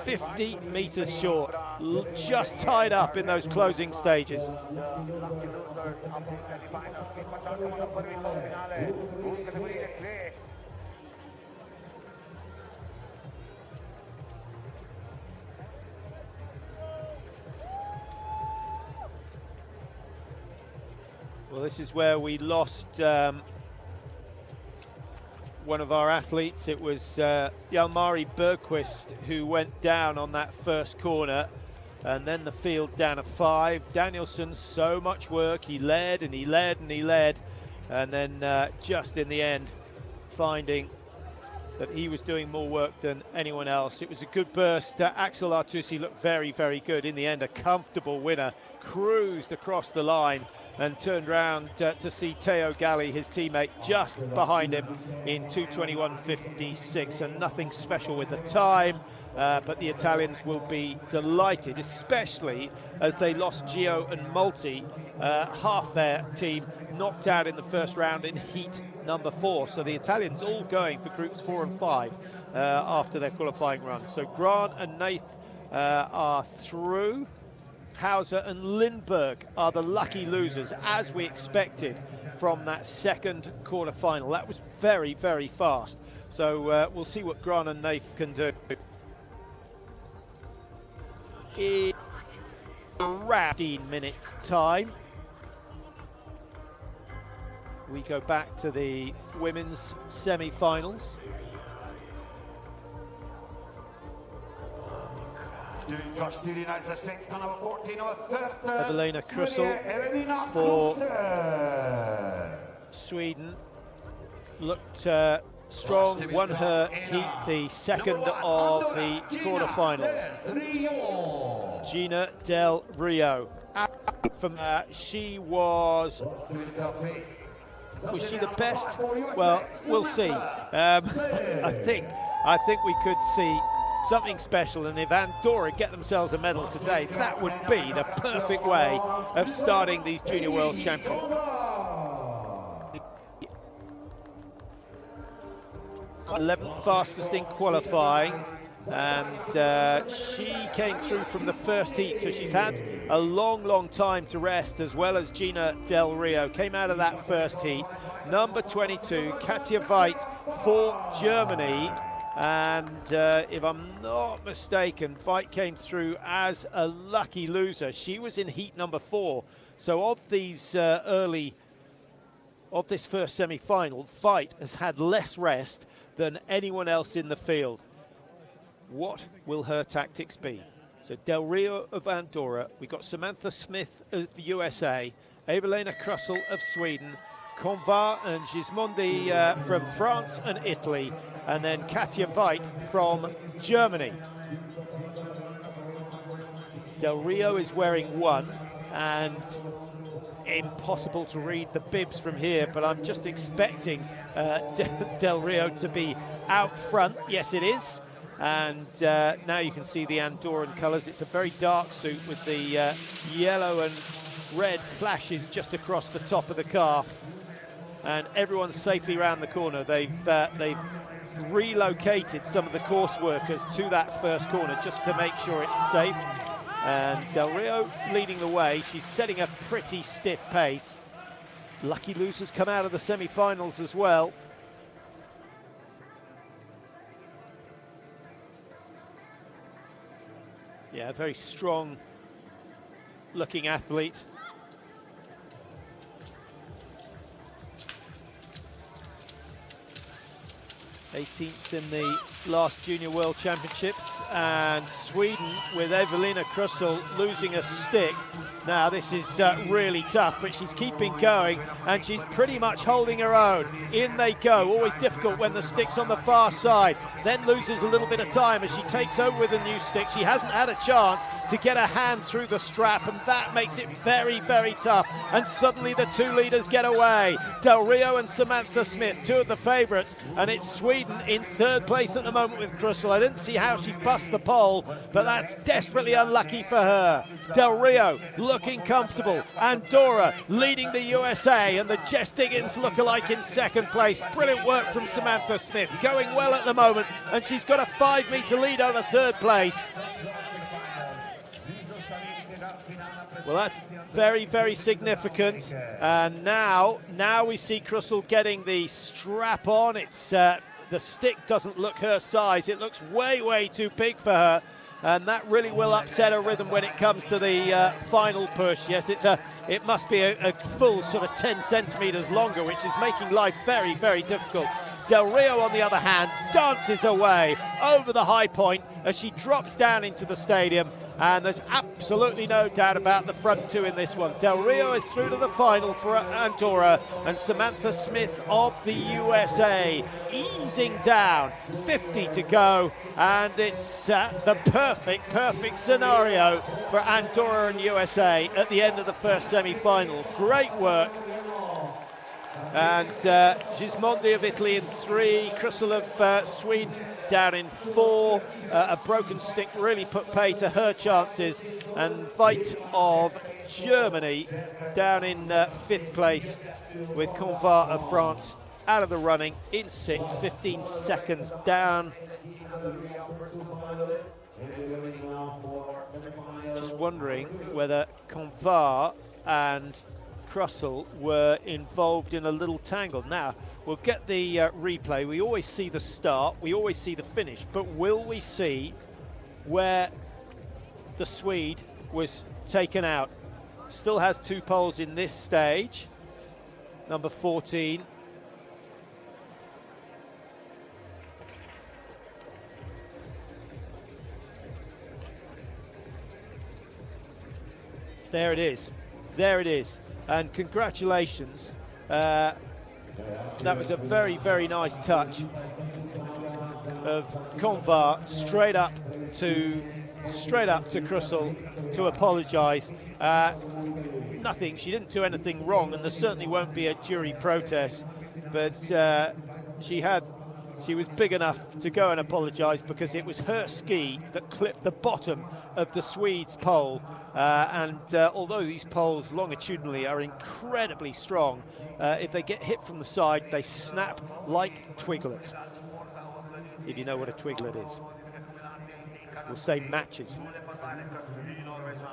50 metres short. Just tied up in those closing stages. Well, this is where we lost one of our athletes. It was Jalmari Bergqvist who went down on that first corner. and then the field down to 5. Danielson, so much work. He led and he led and he led, and then just in the end, finding that he was doing more work than anyone else. It was a good burst. Axel Artusi looked very, very good. In the end, a comfortable winner, cruised across the line and turned around to see Teo Galli, his teammate, just behind him in 2:21.56, and nothing special with the time, but the Italians will be delighted, especially as they lost Gio and Multi, half their team knocked out in the first round in heat number 4. So the Italians all going for groups 4 and 5 after their qualifying run. So Grant and Nath are through. Hauser and Lindberg are the lucky losers, as we expected from that second quarter-final. That was very, very fast. So we'll see what Grant and Nath can do. In around 15 minutes time, we go back to the women's semi-finals. Evelina Krussel for Sweden looked strong, won her heat, the second of the quarterfinals. Gina Del Rio. From she was she the best? Well, we'll see. I think we could see something special, and if Andorra get themselves a medal today, that would be the perfect way of starting these Junior World Championships. 11th fastest in qualifying, and she came through from the first heat, so she's had a long time to rest, as well as Gina Del Rio. Came out of that first heat, number 22, Katja Veit for Germany. And if I'm not mistaken, Veit came through as a lucky loser. She was in heat number 4. So of these of this first semi-final, Veit has had less rest than anyone else in the field. What will her tactics be? So Del Rio of Andorra, we've got Samantha Smith of the USA, Evelina Krussel of Sweden, Convar and Gismondi from France and Italy, and then Katja Veit from Germany. Del Rio is wearing 1, and impossible to read the bibs from here, but I'm just expecting Del Rio to be out front. Yes, it is. And now you can see the Andorran colours. It's a very dark suit with the yellow and red flashes just across the top of the calf. And everyone's safely around the corner. They've relocated some of the course workers to that first corner just to make sure it's safe. And Del Rio leading the way. She's setting a pretty stiff pace. Lucky losers come out of the semi-finals as well. Yeah, very strong looking athlete. 18th in the last Junior World Championships, and Sweden with Evelina Krussel losing a stick. Now this is really tough, but she's keeping going and she's pretty much holding her own. In they go, always difficult when the stick's on the far side, then loses a little bit of time as she takes over with a new stick. She hasn't had a chance to get her hand through the strap, and that makes it very, very tough. And suddenly the two leaders get away. Del Rio and Samantha Smith, two of the favourites, and it's Sweden in third place at the moment with Krussel. I didn't see how she bust the pole, but that's desperately unlucky for her. Del Rio looking comfortable. Andorra leading the USA, and the Jess Diggins look-alike in second place. Brilliant work from Samantha Smith, going well at the moment, and she's got a 5-metre lead over third place. Well, that's very, very significant. And now we see Krussel getting the strap on. It's the stick doesn't look her size. It looks way, way too big for her. And that really will upset her rhythm when it comes to the final push. Yes, it must be a full sort of 10 centimetres longer, which is making life very, very difficult. Del Rio, on the other hand, dances away over the high point as she drops down into the stadium. And there's absolutely no doubt about the front two in this one. Del Rio is through to the final for Andorra, and Samantha Smith of the USA easing down. 50 to go, and it's the perfect scenario for Andorra and USA at the end of the first semi-final. Great work. And Gismondi of Italy in 3, Krusell of Sweden down in 4. A broken stick really put pay to her chances, and Veit of Germany down in 5th place, with Convat of France out of the running in 6th, 15 seconds down. Just wondering whether Convat and Krusell were involved in a little tangle. Now, we'll get the replay. We always see the start, we always see the finish, but will we see where the Swede was taken out? Still has 2 poles in this stage. Number 14. There it is. There it is. And congratulations. That was a very nice touch of Convat straight up to Krusell to apologise. Nothing. She didn't do anything wrong, and there certainly won't be a jury protest. But she was big enough to go and apologise, because it was her ski that clipped the bottom of the Swede's pole. Although these poles longitudinally are incredibly strong, if they get hit from the side, they snap like twiglets. If you know what a twiglet is. We'll say matches.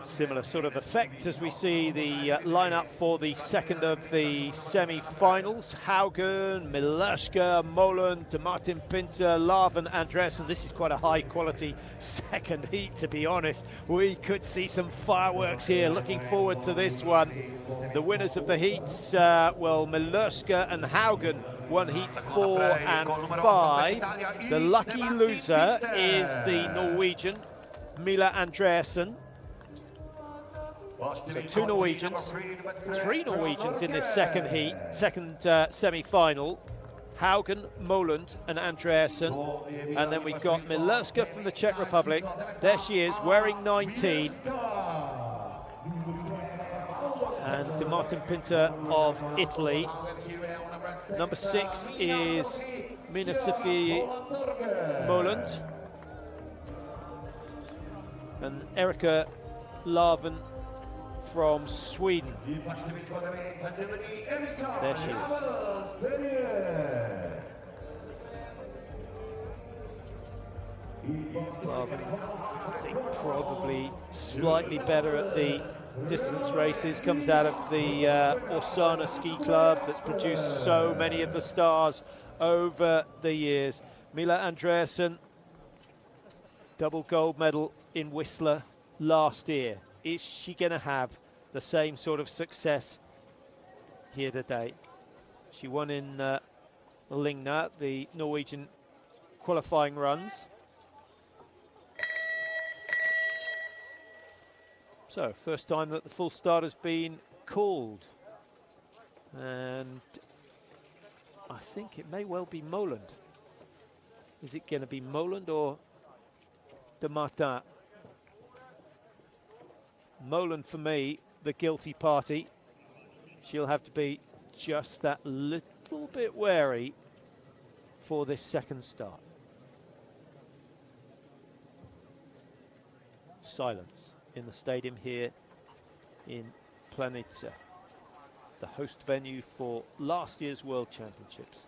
Similar sort of effect as we see the lineup for the second of the semi-finals. Haugen, Miloška, Moland, de Martin Pinter, Larven, Andreasen. This is quite a high quality second heat, to be honest. We could see some fireworks here. Looking forward to this one. The winners of the heats, well, Miloška and Haugen won heat 4 and 5. The lucky loser is the Norwegian, Mila Andreasen. So 2 Norwegians, 3 Norwegians in this second heat, second semi-final. Haugen, Moland and Andreasen. And then we've got Miloška from the Czech Republic. There she is, wearing 19. And de Martin Pinter of Italy. Number 6 is Mina Sofie Moland. And Erika Larven from Sweden. There she is. Larven, I think, probably slightly better at the distance races. Comes out of the Orsana Ski Club that's produced so many of the stars over the years. Mila Andreasen, double gold medal in Whistler last year. Is she going to have the same sort of success here today? She won in Lygna, the Norwegian qualifying runs. So, first time that the full start has been called. And I think it may well be Moland. Is it going to be Moland or de Martin? Moland, for me, the guilty party. She'll have to be just that little bit wary for this second start. Silence in the stadium here in Planica, the host venue for last year's World Championships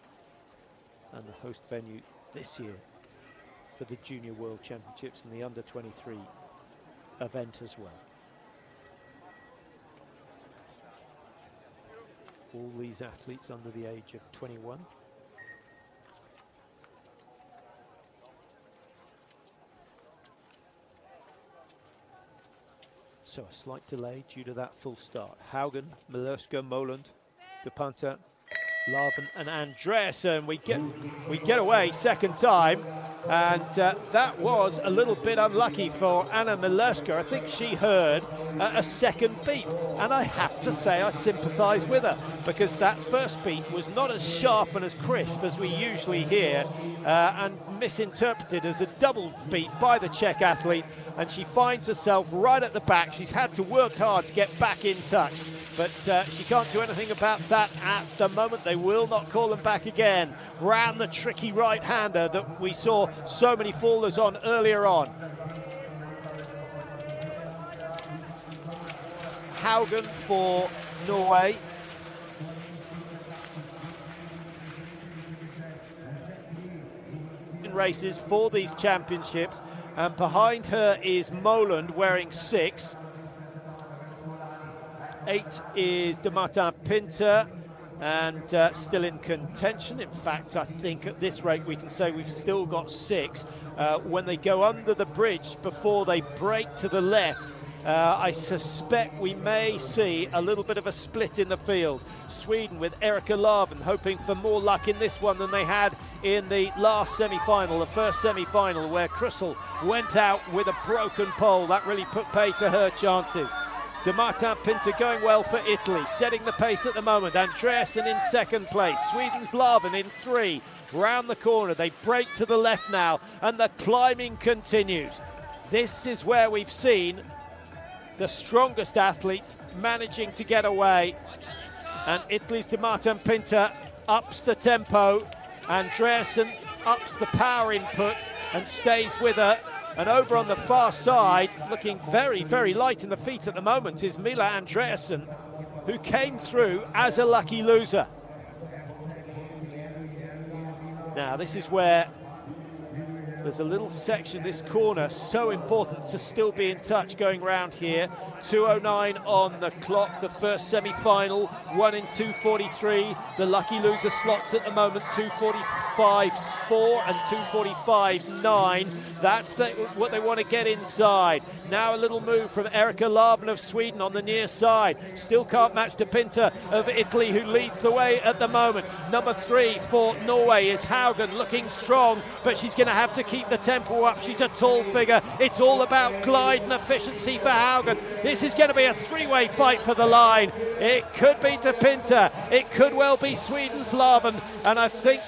and the host venue this year for the Junior World Championships and the Under-23 event as well. All these athletes under the age of 21. So a slight delay due to that full start. Haugen, Miloška, Moland, de Pinter, Larvin and Andreasen. We get away second time, and that was a little bit unlucky for Anna Miloshka. I think she heard a second beat, and I have to say I sympathise with her, because that first beat was not as sharp and as crisp as we usually hear, and misinterpreted as a double beat by the Czech athlete, and she finds herself right at the back. She's had to work hard to get back in touch, but she can't do anything about that at the moment. They will not call them back again. Round the tricky right-hander that we saw so many fallers on earlier on. Haugen for Norway. Races for these championships, and behind her is Moland wearing 6. 8 is de Martin Pinter, and still in contention. In fact, I think at this rate we can say we've still got 6. When they go under the bridge before they break to the left, I suspect we may see a little bit of a split in the field. Sweden with Erika Larvin hoping for more luck in this one than they had in the last semi-final, the first semi-final, where Krusell went out with a broken pole. That really put pay to her chances. De Martin Pinter going well for Italy, setting the pace at the moment. Andreasen in second place, Sweden's Larvin in 3. Round the corner, they break to the left now, and the climbing continues. This is where we've seen the strongest athletes managing to get away, and Italy's de Martin Pinter ups the tempo. Andreasen ups the power input and stays with her. And over on the far side, looking very, very light in the feet at the moment, is Mila Andreasen, who came through as a lucky loser. Now, this is where there's a little section, this corner, so important to still be in touch going round here. 2:09 on the clock, the first semi-final, 1 in 2:43. The lucky loser slots at the moment, 2:45.4 and 2:45.9. That's what they want to get inside. Now a little move from Erika Larvin of Sweden on the near side. Still can't match De Pinter of Italy, who leads the way at the moment. Number 3 for Norway is Haugen, looking strong, but she's going to have to keep the tempo up. She's a tall figure. It's all about glide and efficiency for Haugen. This is going to be a 3-way fight for the line. It could be De Pinter. It could well be Sweden's Larvin. And I think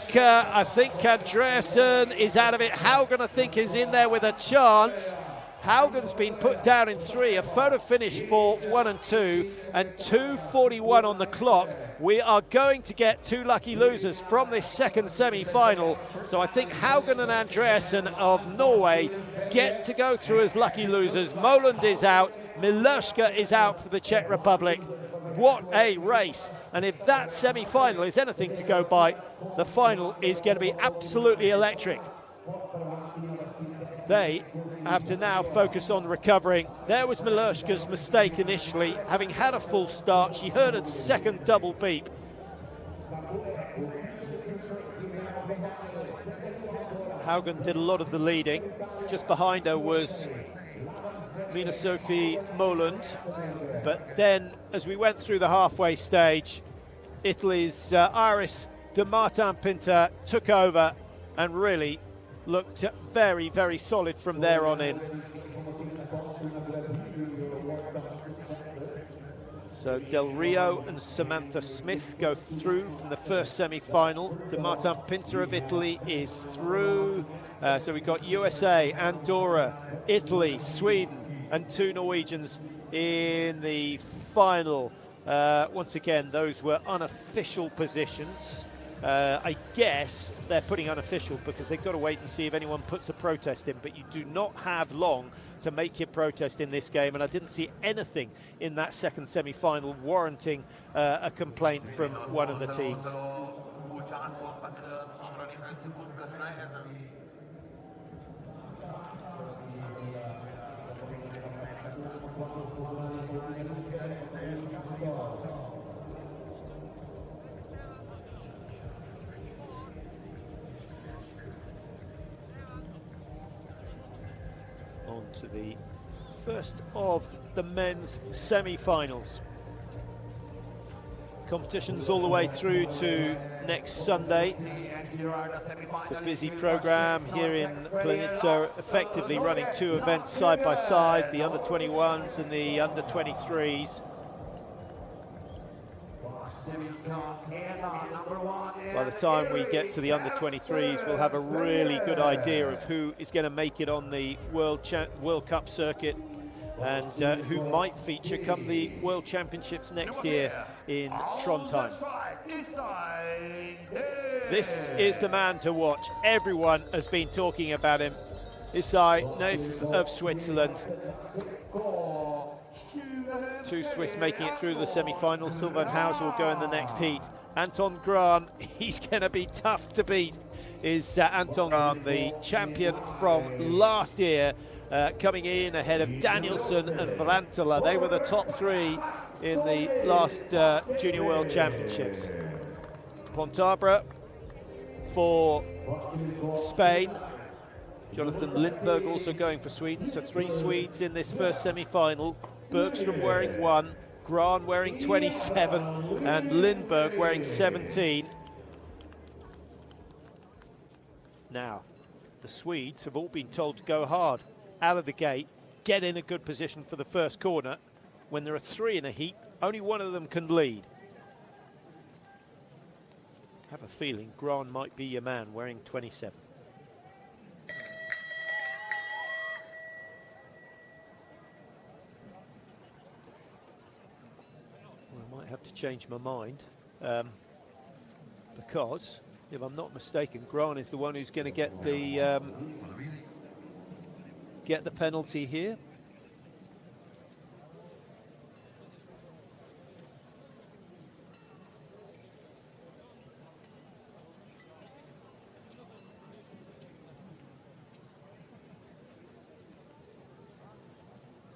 Andreasen is out of it. Haugen, I think, is in there with a chance. Haugen's been put down in 3, a photo finish for 1 and 2, and 2:41 on the clock. We are going to get 2 lucky losers from this second semi-final. So I think Haugen and Andreasen of Norway get to go through as lucky losers. Moland is out, Miloshka is out for the Czech Republic. What a race. And if that semi-final is anything to go by, the final is going to be absolutely electric. They have to now focus on recovering. There was Miloshka's mistake initially. Having had a full start, she heard a second double beep. Haugen did a lot of the leading. Just behind her was Mina Sophie Moland. But then, as we went through the halfway stage, Italy's Iris de Martin Pinter took over and really looked very, very solid from there on in. So Del Rio and Samantha Smith go through from the first semi-final. De Martin Pinter of Italy is through. So we've got USA, Andorra, Italy, Sweden, and 2 Norwegians in the final. Once again, those were unofficial positions. I guess they're putting unofficial because they've got to wait and see if anyone puts a protest in, but you do not have long to make your protest in this game, and I didn't see anything in that second semi-final warranting a complaint from one of the teams. On to the first of the men's semi-finals. Competitions all the way through to next Sunday. It's a busy programme here in Planica, effectively running two events side by side, the under-21s and the under-23s. By the time we get to the under-23s, we'll have a really good idea of who is going to make it on the World Cup circuit and who might feature come the World Championships next year in Trondheim. This is the man to watch. Everyone has been talking about him. Isai Neif of Switzerland. Two Swiss making it through the semi-final. Sylvain Hauser will go in the next heat. Anton Grahn, he's going to be tough to beat. Is Anton Grahn, the champion from last year, coming in ahead of Danielson and Brantala. They were the top three in the last Junior World Championships. Pontabra for Spain. Jonathan Lindberg also going for Sweden. So three Swedes in this first semi-final. Bergström wearing 1, Grahn wearing 27, and Lindberg wearing 17. Now, the Swedes have all been told to go hard out of the gate, get in a good position for the first corner. When there are three in a heat, only one of them can lead. I have a feeling Grahn might be your man wearing 27. I might have to change my mind because, if I'm not mistaken, Grahn is the one who's going to get the penalty here.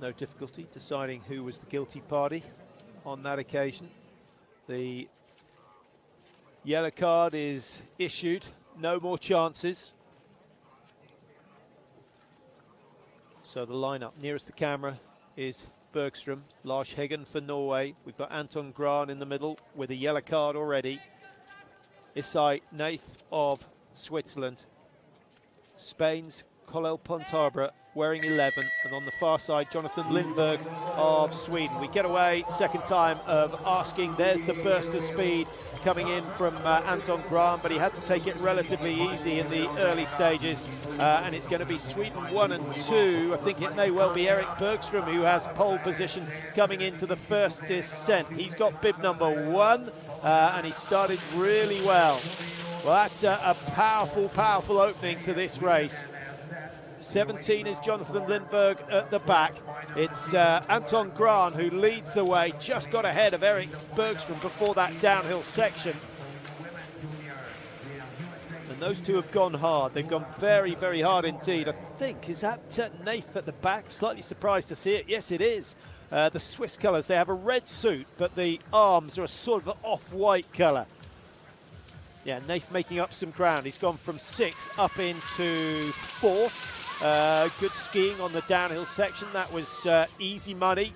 No difficulty deciding who was the guilty party on that occasion. The yellow card is issued, no more chances. So the lineup nearest the camera is Bergström, Lars Heggen for Norway. We've got Anton Grahn in the middle with a yellow card already. Isai Neif of Switzerland. Spain's Colel Pontabra wearing 11, and on the far side, Jonathan Lindberg of Sweden. We get away, second time of asking. There's the burst of speed coming in from Anton Grahn, but he had to take it relatively easy in the early stages, and it's going to be Sweden 1 and 2. I think it may well be Erik Bergström who has pole position coming into the first descent. He's got bib number 1, and he started really well. Well, that's a powerful, powerful opening to this race. 17 is Jonathan Lindberg at the back. It's Anton Grahn who leads the way, just got ahead of Erik Bergström before that downhill section. And those two have gone hard. They've gone very, very hard indeed. I think, is that Neif at the back? Slightly surprised to see it. Yes, it is. The Swiss colours, they have a red suit, but the arms are a sort of off-white colour. Yeah, Neif making up some ground. He's gone from 6th up into 4th. Good skiing on the downhill section. That was easy money.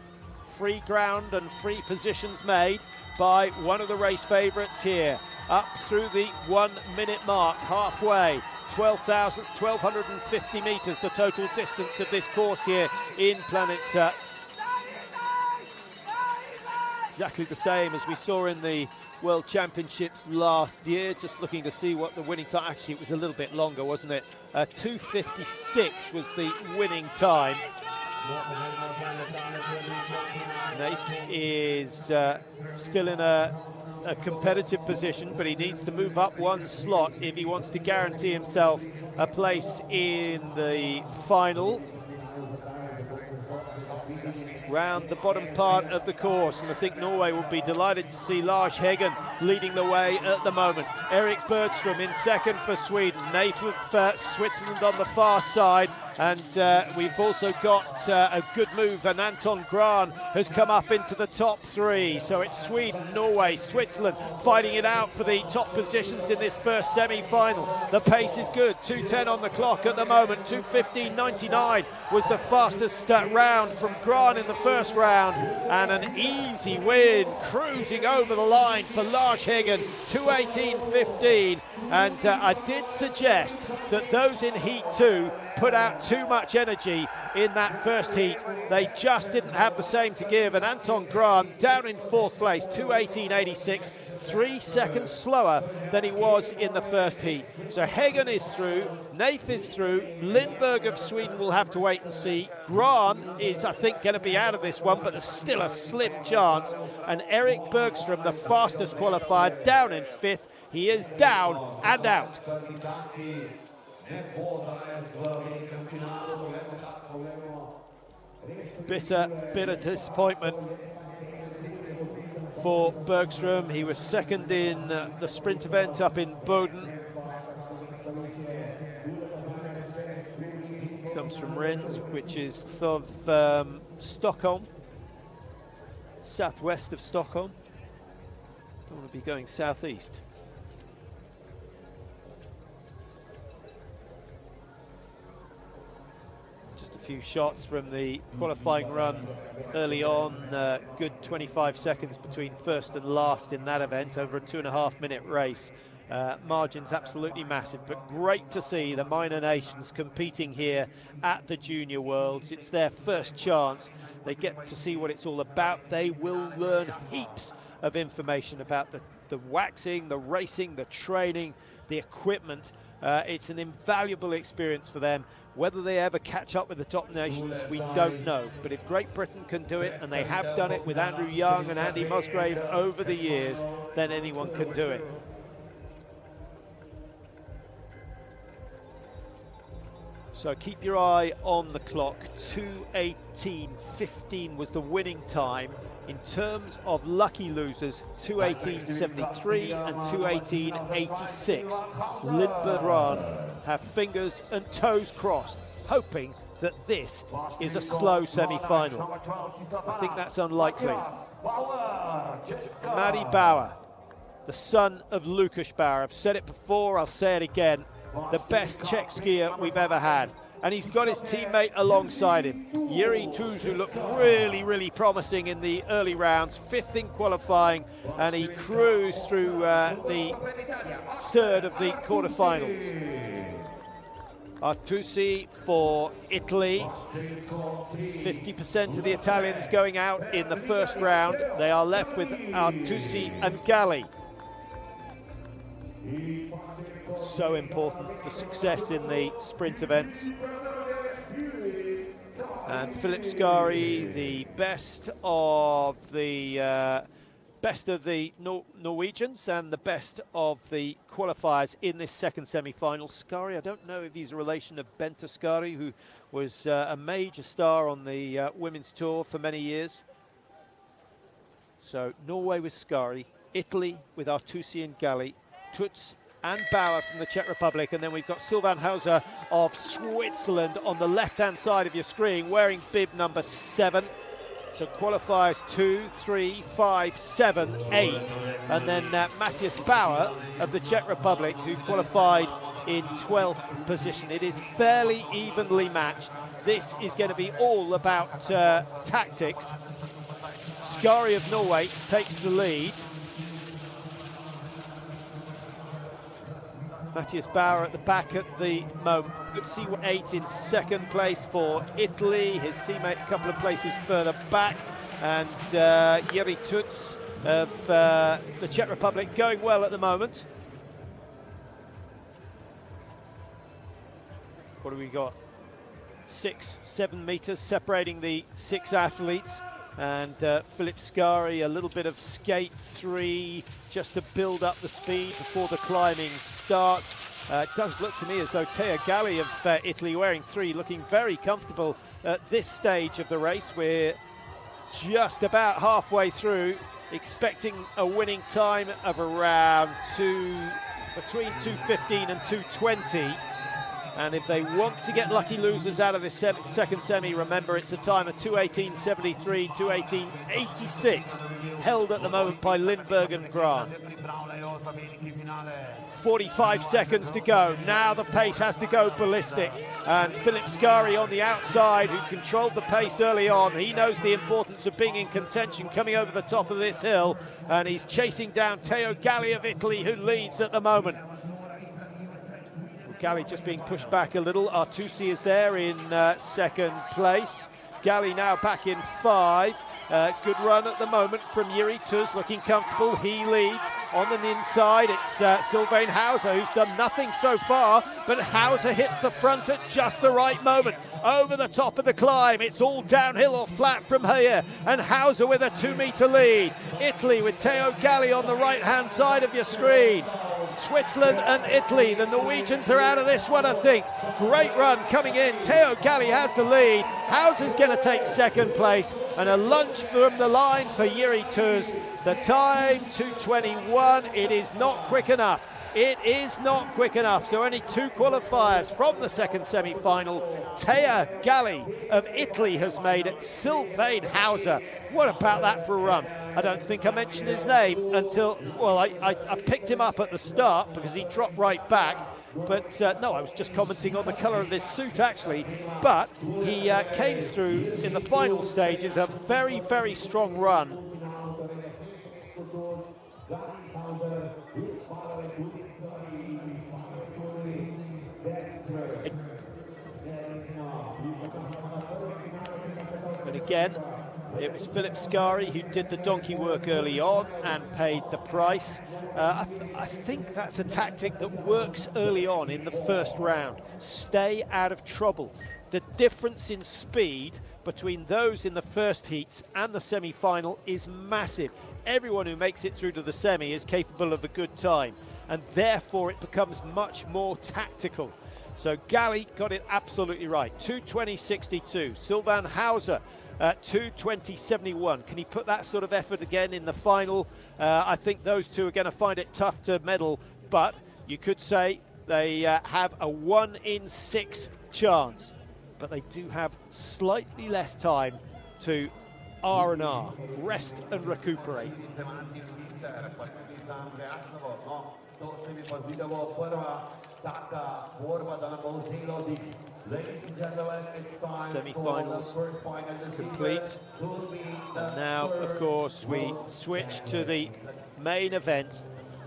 Free ground and free positions made by one of the race favourites here. Up through the 1 minute mark, halfway. 1,250 metres, the total distance of this course here in Planica. Exactly the same as we saw in the World Championships last year. Just looking to see what the winning time, actually it was a little bit longer, wasn't it? 2:56 was the winning time. Neif is still in a competitive position, but he needs to move up one slot if he wants to guarantee himself a place in the final. Round the bottom part of the course, and I think Norway will be delighted to see Lars Heggen leading the way at the moment. Erik Bergström in second for Sweden, Neif of Switzerland on the far side, and we've also got a good move, and Anton Grahn has come up into the top 3. So it's Sweden, Norway, Switzerland fighting it out for the top positions in this first semi-final. The pace is good, 2:10 on the clock at the moment. 2:15.99 was the fastest round from Grahn in the first round, and an easy win, cruising over the line for Lars Heggen, 2:18.15. And I did suggest that those in Heat 2 put out too much energy in that first heat. They just didn't have the same to give, and Anton Grant down in fourth place, 2:18.86, 3 seconds slower than he was in the first heat. So Heggen is through, Naif is through, Lindberg of Sweden will have to wait and see. Grant is, I think, going to be out of this one, but there's still a slim chance. And Erik Bergström, the fastest qualifier, down in fifth. He is down and out. Bitter disappointment for Bergström. He was second in the sprint event up in Boden. Comes from Rennes, which is of Stockholm, southwest of Stockholm. Don't want to be going southeast. Few shots from the qualifying run early on. Good 25 seconds between first and last in that event over a 2.5 minute race. Margins absolutely massive, but great to see the minor nations competing here at the Junior Worlds. It's their first chance. They get to see what it's all about. They will learn heaps of information about the waxing, the racing, the training, the equipment. It's an invaluable experience for them. Whether they ever catch up with the top nations, we don't know. But if Great Britain can do it, and they have done it with Andrew Young and Andy Musgrave over the years, then anyone can do it. So keep your eye on the clock. 2:18.15 was the winning time. In terms of lucky losers, 2:18.73 and 2:18.86. Lindberg Run have fingers and toes crossed, hoping that this is a slow semi-final. I think that's unlikely. Matty Bauer, the son of Lukas Bauer. I've said it before, I'll say it again. The best Czech skier we've ever had. And he's got his teammate alongside him. Jiří Tuzu looked really, really promising in the early rounds, fifth in qualifying, and he cruised through the third of the quarterfinals. Artusi for Italy. 50% of the Italians going out in the first round. They are left with Artusi and Galli. So important, the success in the sprint events. And Philip Skari, the best of the Norwegians and the best of the qualifiers in this second semi-final. Skari, I don't know if he's a relation of Bente Skari, who was a major star on the women's tour for many years. So Norway with Skari, Italy with Artusi and Galli, Tuts and Bauer from the Czech Republic, and then we've got Sylvain Hauser of Switzerland on the left-hand side of your screen, wearing bib number 7. So qualifiers 2, 3, 5, 7, 8, and then Matthias Bauer of the Czech Republic, who qualified in 12th position. It is fairly evenly matched. This is going to be all about tactics. Skari of Norway takes the lead. Matthias Bauer at the back at the moment. Good to see 8 in second place for Italy. His teammate a couple of places further back. And Jiří Tuts of the Czech Republic going well at the moment. What do we got? 6, 7 meters separating the 6 athletes. And Philip Skari, a little bit of skate 3 just to build up the speed before the climbing starts. It does look to me as though Teo Galli of Italy, wearing 3, looking very comfortable at this stage of the race. We're just about halfway through, expecting a winning time of around between 2:15 and 2:20. And if they want to get lucky losers out of this second semi, remember it's a time of 2:18.73, 2:18.86, held at the moment by Lindberg and Grant. 45 seconds to go. Now the pace has to go ballistic. And Philip Scari on the outside, who controlled the pace early on. He knows the importance of being in contention coming over the top of this hill. And he's chasing down Teo Galli of Italy, who leads at the moment. Galli just being pushed back a little. Artusi is there in second place. Galli now back in 5. Good run at the moment from Jiri Tuz, looking comfortable. He leads on the inside. It's Sylvain Hauser, who's done nothing so far, but Hauser hits the front at just the right moment. Over the top of the climb, it's all downhill or flat from here, and Hauser with a 2-meter lead. Italy with Teo Galli on the right-hand side of your screen. Switzerland and Italy, the Norwegians are out of this one, I think. Great run coming in. Teo Galli has the lead. Hauser's going to take second place, and a lunge from the line for Jiri Tuz. The time 2:21. It is not quick enough. It is not quick enough. So only 2 qualifiers from the second semi-final. Teo Galli of Italy has made it. Sylvain Hauser. What about that for a run? I don't think I mentioned his name until, well, I picked him up at the start because he dropped right back. But no, I was just commenting on the colour of this suit actually. But he came through in the final stages, a very, very strong run. And again, it was Philip Scari who did the donkey work early on and paid the price. I think that's a tactic that works early on in the first round. Stay out of trouble. The difference in speed between those in the first heats and the semi-final is massive. Everyone who makes it through to the semi is capable of a good time, and therefore it becomes much more tactical. So Galli got it absolutely right. 2:20.62. Sylvain Hauser at 2:20.71. Can he put that sort of effort again in the final? I think those two are going to find it tough to medal, but you could say they have a 1 in 6 chance. But they do have slightly less time to R&R, rest and recuperate. Semi-finals complete. And now, of course, we switch to the main event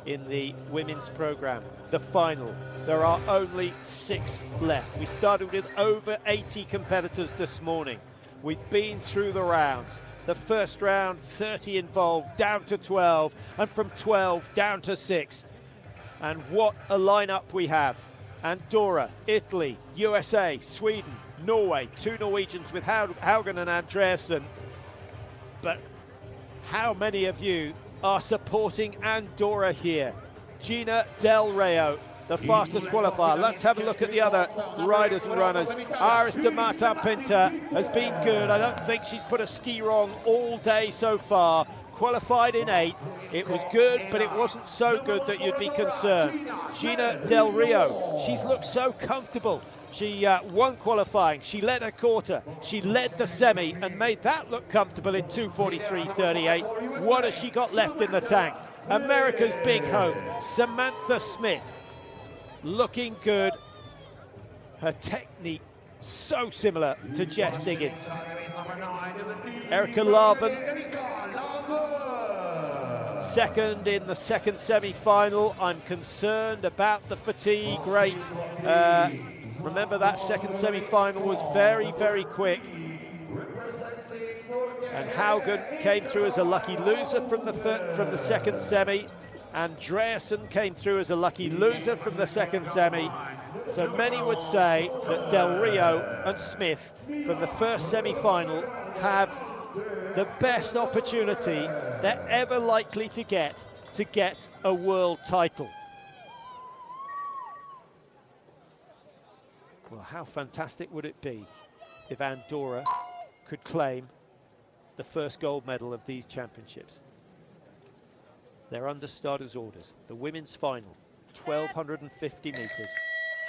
in the women's program, the final. There are only 6 left. We started with over 80 competitors this morning. We've been through the rounds. The first round, 30 involved, down to 12, and from 12 down to 6. And what a lineup we have. Andorra, Italy, USA, Sweden, Norway, 2 Norwegians with Haugen and Andreasen. But how many of you are supporting Andorra here? Gina Del Rio, the fastest qualifier. Let's have a look at the other riders and runners. Iris de Martin Pinter has been good. I don't think she's put a ski wrong all day so far. Qualified in 8th. It was good, but it wasn't so good that you'd be concerned. Gina Del Rio, she's looked so comfortable. She won qualifying, she led her quarter, she led the semi and made that look comfortable in 2:43.38. What has she got left in the tank? America's big hope, Samantha Smith, looking good. Her technique so similar to Jess Diggins. Erica Larven, second in the second semi-final. I'm concerned about the fatigue rate. Remember that second semi-final was very, very quick. And Haugen came through as a lucky loser from the second semi. Andreasen came through as a lucky loser from the second semi. So many would say that Del Rio and Smith from the first semi-final have the best opportunity they're ever likely to get a world title. Well, how fantastic would it be if Andorra could claim the first gold medal of these championships? They're under starters' orders. The women's final, 1,250 metres.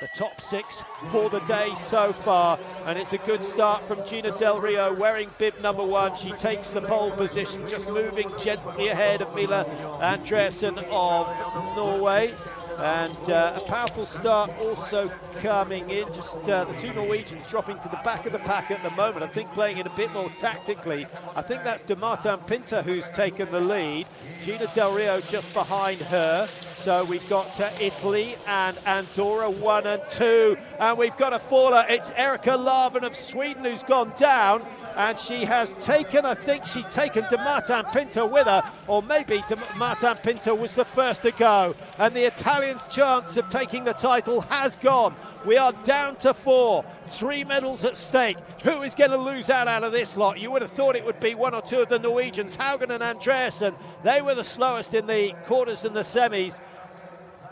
The top 6 for the day so far, and it's a good start from Gina Del Rio wearing bib number 1. She takes the pole position, just moving gently ahead of Mila Andreasen of Norway. And a powerful start also coming in, just the two Norwegians dropping to the back of the pack at the moment. I think playing it a bit more tactically. I think that's de Martin Pinter who's taken the lead. Gina Del Rio just behind her. So we've got Italy and Andorra 1 and 2. And we've got a faller. It's Erika Larven of Sweden who's gone down. And she has taken, I think she's taken de Martin Pinter with her, or maybe de Martin Pinter was the first to go. And the Italians' chance of taking the title has gone. We are down to 4, 3 medals at stake. Who is going to lose out of this lot? You would have thought it would be one or two of the Norwegians, Haugen and Andreasen. They were the slowest in the quarters and the semis.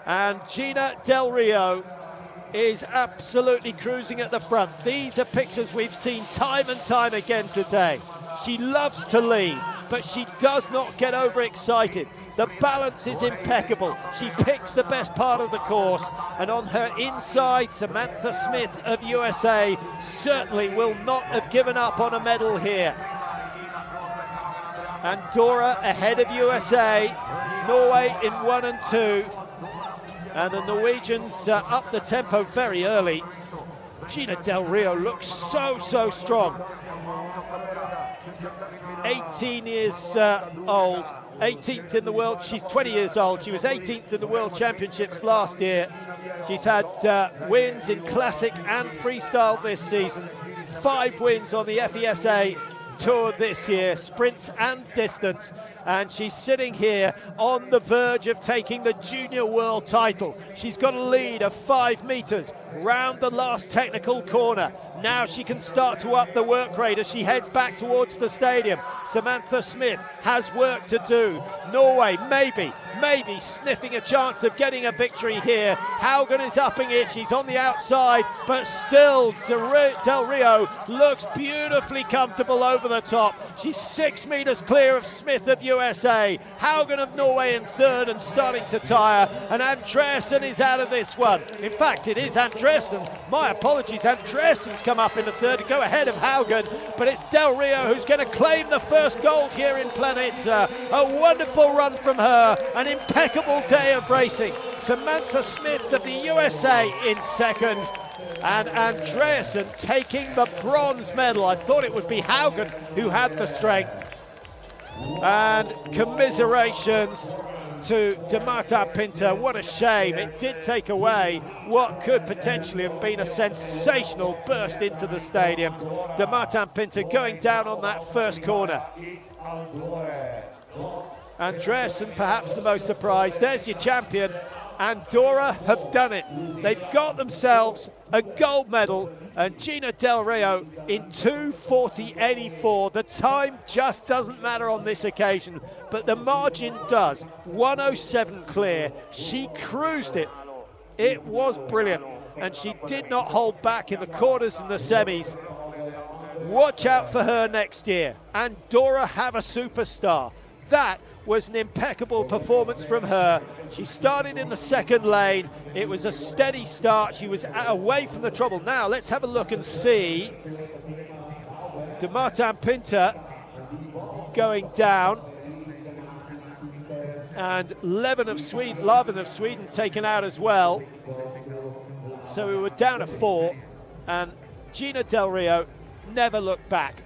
And Gina Del Rio is absolutely cruising at the front. These are pictures we've seen time and time again today. She loves to lead, but she does not get overexcited. The balance is impeccable. She picks the best part of the course, and on her inside, Samantha Smith of USA certainly will not have given up on a medal here. Andorra ahead of USA, Norway in 1 and 2. And the Norwegians up the tempo very early. Gina Del Rio looks so strong. 18 years old, 18th in the world. She's 20 years old. She was 18th in the World Championships last year. She's had wins in Classic and Freestyle this season. 5 wins on the FIS Tour this year, sprints and distance. And she's sitting here on the verge of taking the junior world title. She's got a lead of 5 meters round the last technical corner. Now she can start to up the work rate as she heads back towards the stadium. Samantha Smith has work to do. Norway maybe sniffing a chance of getting a victory here. Haugen is upping it. She's on the outside, but still Del Rio looks beautifully comfortable over the top. She's 6 meters clear of Smith of USA. Haugen of Norway in third and starting to tire. And Andreasen is out of this one. In fact, it is Andreasen. My apologies. Andreasen's come up in the third to go ahead of Haugen, but it's Del Rio who's going to claim the first gold here in Planica. A wonderful run from her, an impeccable day of racing. Samantha Smith of the USA in second, and Andreasen taking the bronze medal. I thought it would be Haugen who had the strength. And commiserations to de Martin Pinter. What a shame. It did take away what could potentially have been a sensational burst into the stadium. De Martin Pinter going down on that first corner. Andreasen perhaps the most surprised. There's your champion. Andorra have done it. They've got themselves a gold medal, and Gina Del Rio in 2:40.84. The time just doesn't matter on this occasion, but the margin does. 1:07 clear. She cruised it. It was brilliant, and she did not hold back in the quarters and the semis. Watch out for her next year. Andorra have a superstar. That was an impeccable performance from her. She started in the second lane. It was a steady start. She was away from the trouble. Now let's have a look and see de Martin Pinter going down, and Larven of Sweden taken out as well. So we were down to 4, and Gina Del Rio never looked back.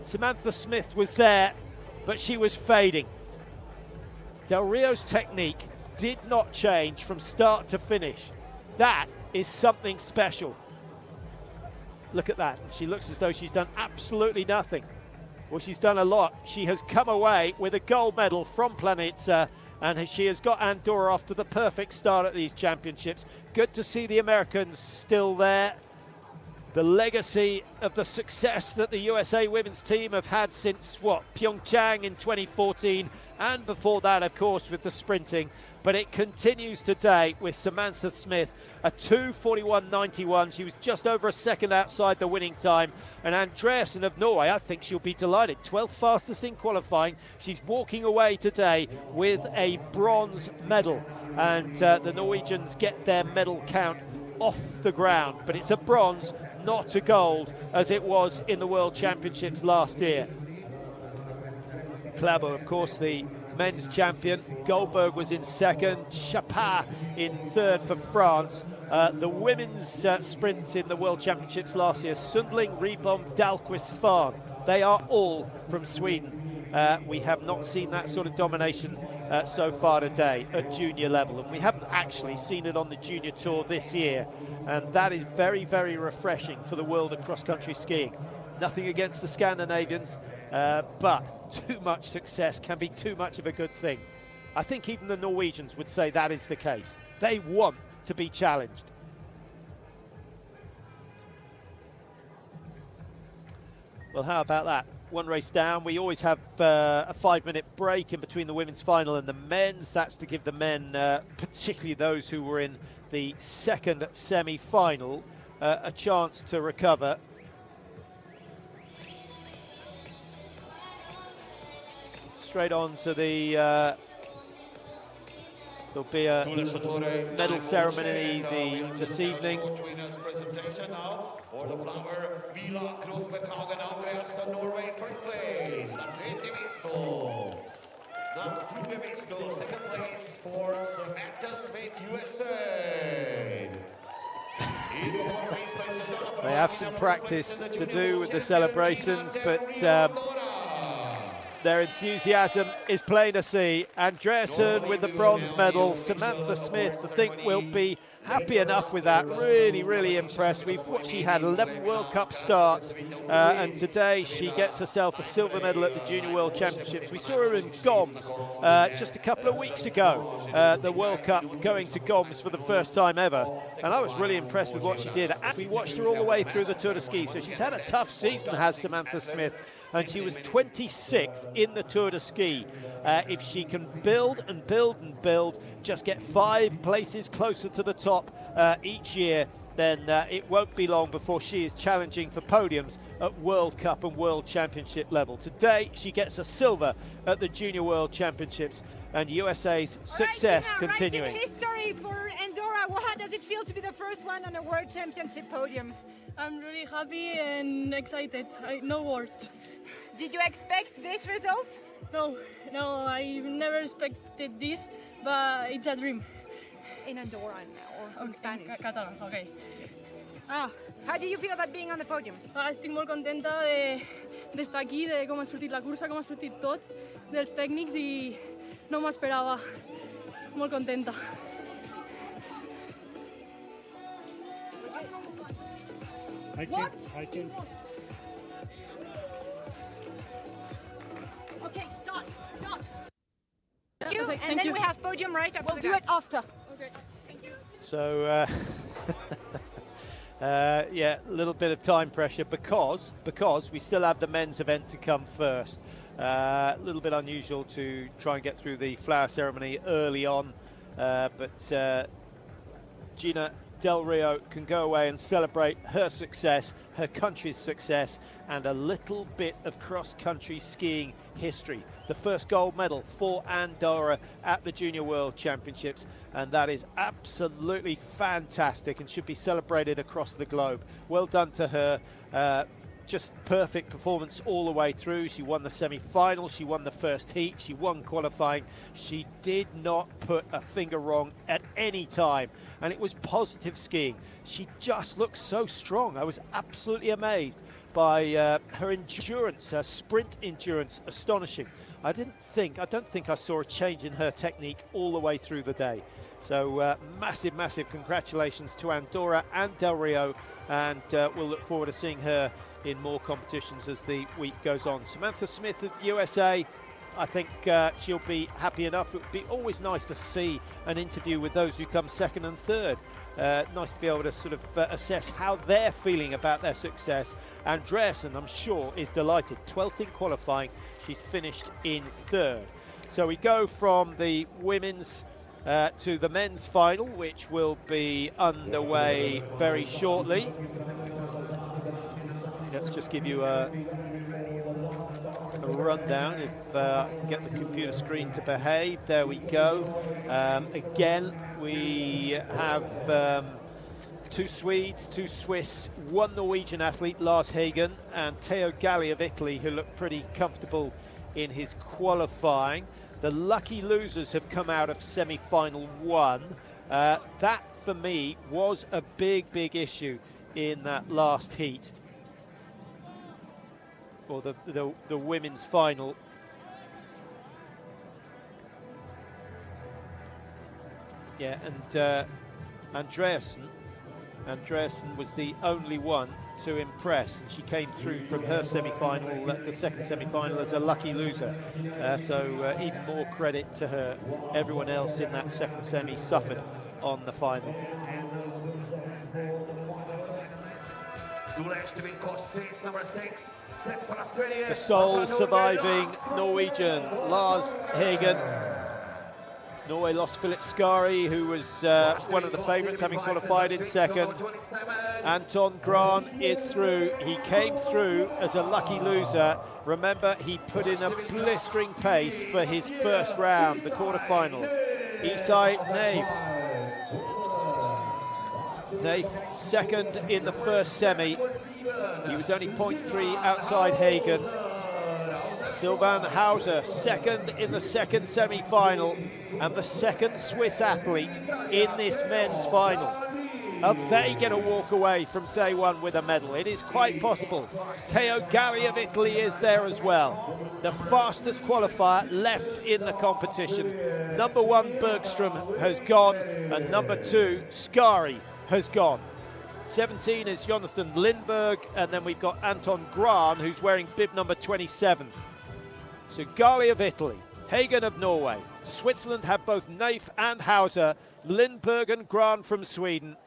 Samantha Smith was there, but she was fading. Del Rio's technique did not change from start to finish. That is something special. Look at that. She looks as though she's done absolutely nothing. Well, she's done a lot. She has come away with a gold medal from Planica, and she has got Andorra off to the perfect start at these championships. Good to see the Americans still there. The legacy of the success that the USA women's team have had since, Pyeongchang in 2014, and before that, of course, with the sprinting. But it continues today with Samantha Smith, a 2:41.91. She was just over a second outside the winning time. And Andreasen of Norway, I think she'll be delighted. 12th fastest in qualifying. She's walking away today with a bronze medal. And the Norwegians get their medal count off the ground. But it's a bronze, not a gold, as it was in the World Championships last year. Klæbo, of course, the men's champion. Goldberg was in second, Chapin in third for France. The women's sprint in the World Championships last year, Sundling, Ribom, Dahlqvist, Svan. They are all from Sweden. We have not seen that sort of domination so far today at junior level, and we haven't actually seen it on the junior tour this year, and that is very, very refreshing for the world of cross-country skiing. Nothing against the Scandinavians, but too much success can be too much of a good thing. I think even the Norwegians would say that is the case. They want to be challenged. Well, how about that? One race down. We always have a 5-minute break in between the women's final and the men's. That's to give the men, particularly those who were in the second semi-final, a chance to recover. Straight on to the there'll be a medal ceremony this evening. Presentation now. For the flower, Vila Krosbeckhagen, Andreasson, Norway, first place. Second place for Samantha Smith, USA. They have some practice to do with the celebrations, but their enthusiasm is plain to see. Andreasson with the bronze medal. Samantha Smith, I think, will be happy enough with that. Really, really impressed. She had 11 World Cup starts, and today she gets herself a silver medal at the Junior World Championships. We saw her in Goms just a couple of weeks ago, the World Cup, going to Goms for the first time ever, and I was really impressed with what she did. And we watched her all the way through the Tour de Ski, so she's had a tough season, has Samantha Smith, and she was 26th in the Tour de Ski. If she can build and build and build, just get 5 places closer to the top each year, then it won't be long before she is challenging for podiums at World Cup and World Championship level. Today, she gets a silver at the Junior World Championships, and USA's success continuing. Writing history for Andorra. How does it feel to be the first one on a World Championship podium? I'm really happy and excited. No words. Did you expect this result? No, I never expected this, but it's a dream. In Andorra or in Spanish? Catalan, okay. How do you feel about being on the podium? Estic molt contenta d'estar aquí, de com ha sortit la cursa, com ha sortit tot, dels tècnics, i no m'esperava. Molt contenta. I can. Okay, start. Thank you. Okay, and then we have podium right after. We'll do it after. Okay. Thank you. So, yeah, a little bit of time pressure because we still have the men's event to come first. A little bit unusual to try and get through the flower ceremony early on, but Gina Del Rio can go away and celebrate her success, her country's success, and a little bit of cross-country skiing history. The first gold medal for Andorra at the Junior World Championships, and that is absolutely fantastic and should be celebrated across the globe. Well done to her. Just perfect performance all the way through. She won the semi-final, she won the first heat, she won qualifying. She did not put a finger wrong at any time, and it was positive skiing. She just looked so strong. I was absolutely amazed by her endurance, her sprint endurance, astonishing. I don't think I saw a change in her technique all the way through the day. So massive congratulations to Andorra and Del Rio, and we'll look forward to seeing her in more competitions as the week goes on. Samantha Smith of USA, I think she'll be happy enough. It would be always nice to see an interview with those who come second and third. Nice to be able to sort of assess how they're feeling about their success. Andreasson, I'm sure, is delighted. 12th in qualifying, she's finished in third. So we go from the women's to the men's final, which will be underway very shortly. Let's just give you a rundown if I can get the computer screen to behave. There we go. Again, we have 2 Swedes, 2 Swiss, 1 Norwegian athlete, Lars Hagen, and Teo Galli of Italy, who looked pretty comfortable in his qualifying. The lucky losers have come out of semi-final 1. That, for me, was a big, big issue in that last heat, or the women's final. Yeah, and Andreasen was the only one to impress, and she came through from her semi-final, the second semi-final, as a lucky loser. So even more credit to her. Everyone else in that second semi suffered on the final. The sole surviving Norwegian, Lars Hagen. Norway lost Philip Skari, who was one of the favourites, having qualified in second. Anton Gran is through. He came through as a lucky loser. Remember, he put in a blistering pace for his first round, the quarterfinals. Isai Neif second in the first semi. He was only 0.3 outside Hagen. Sylvain Hauser second in the second semi-final, and the second Swiss athlete in this men's final. Are they going to walk away from day one with a medal? It is quite possible. Teo Galli of Italy is there as well. The fastest qualifier left in the competition. Number 1 Bergström has gone, and number 2 Skari has gone. 17 is Jonathan Lindberg, and then we've got Anton Gran, who's wearing bib number 27. So Galli of Italy, Hagen of Norway, Switzerland have both Neif and Hauser, Lindberg and Gran from Sweden,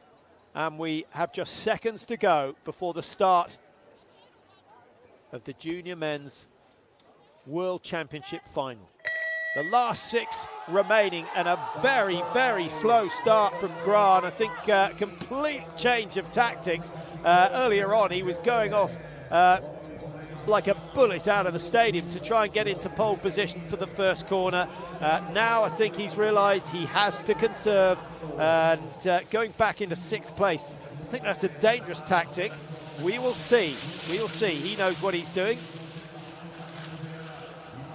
and we have just seconds to go before the start of the junior men's World Championship final. The last 6 remaining, and a very, very slow start from Gran. I think complete change of tactics. Earlier on, he was going off like a bullet out of the stadium to try and get into pole position for the first corner. Now I think he's realised he has to conserve, and going back into 6th place, I think that's a dangerous tactic. We will see. We will see. He knows what he's doing.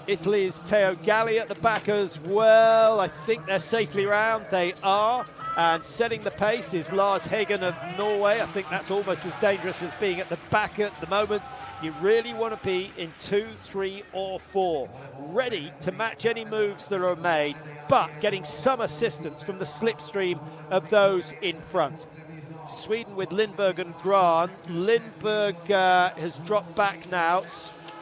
Italy's Teo Galli at the back as well. I think they're safely round. They are. And setting the pace is Lars Hagen of Norway. I think that's almost as dangerous as being at the back at the moment. You really want to be in 2, 3 or 4, ready to match any moves that are made, but getting some assistance from the slipstream of those in front. Sweden with Lindberg and Gran. Lindberg has dropped back now,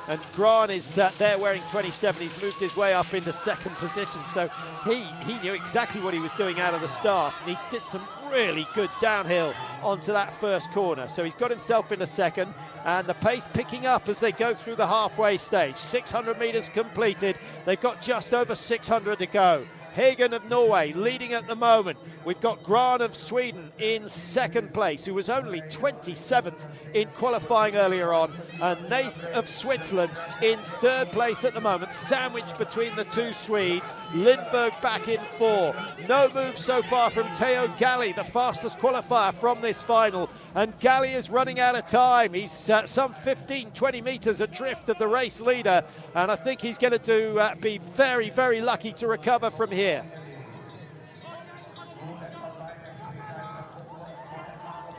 and Gran is there wearing 27. He's moved his way up into 2nd position, so he knew exactly what he was doing out of the start, and he did some really good downhill onto that first corner. So he's got himself into 2nd, and the pace picking up as they go through the halfway stage. 600 metres completed. They've got just over 600 to go. Hagen of Norway leading at the moment. We've got Gran of Sweden in 2nd place, who was only 27th in qualifying earlier on, and Neif of Switzerland in 3rd place at the moment, sandwiched between the 2 Swedes. Lindberg back in 4. No move so far from Teo Galli, the fastest qualifier from this final, and Galli is running out of time. He's some 15-20 metres adrift of the race leader, and I think he's going to be very, very lucky to recover from here.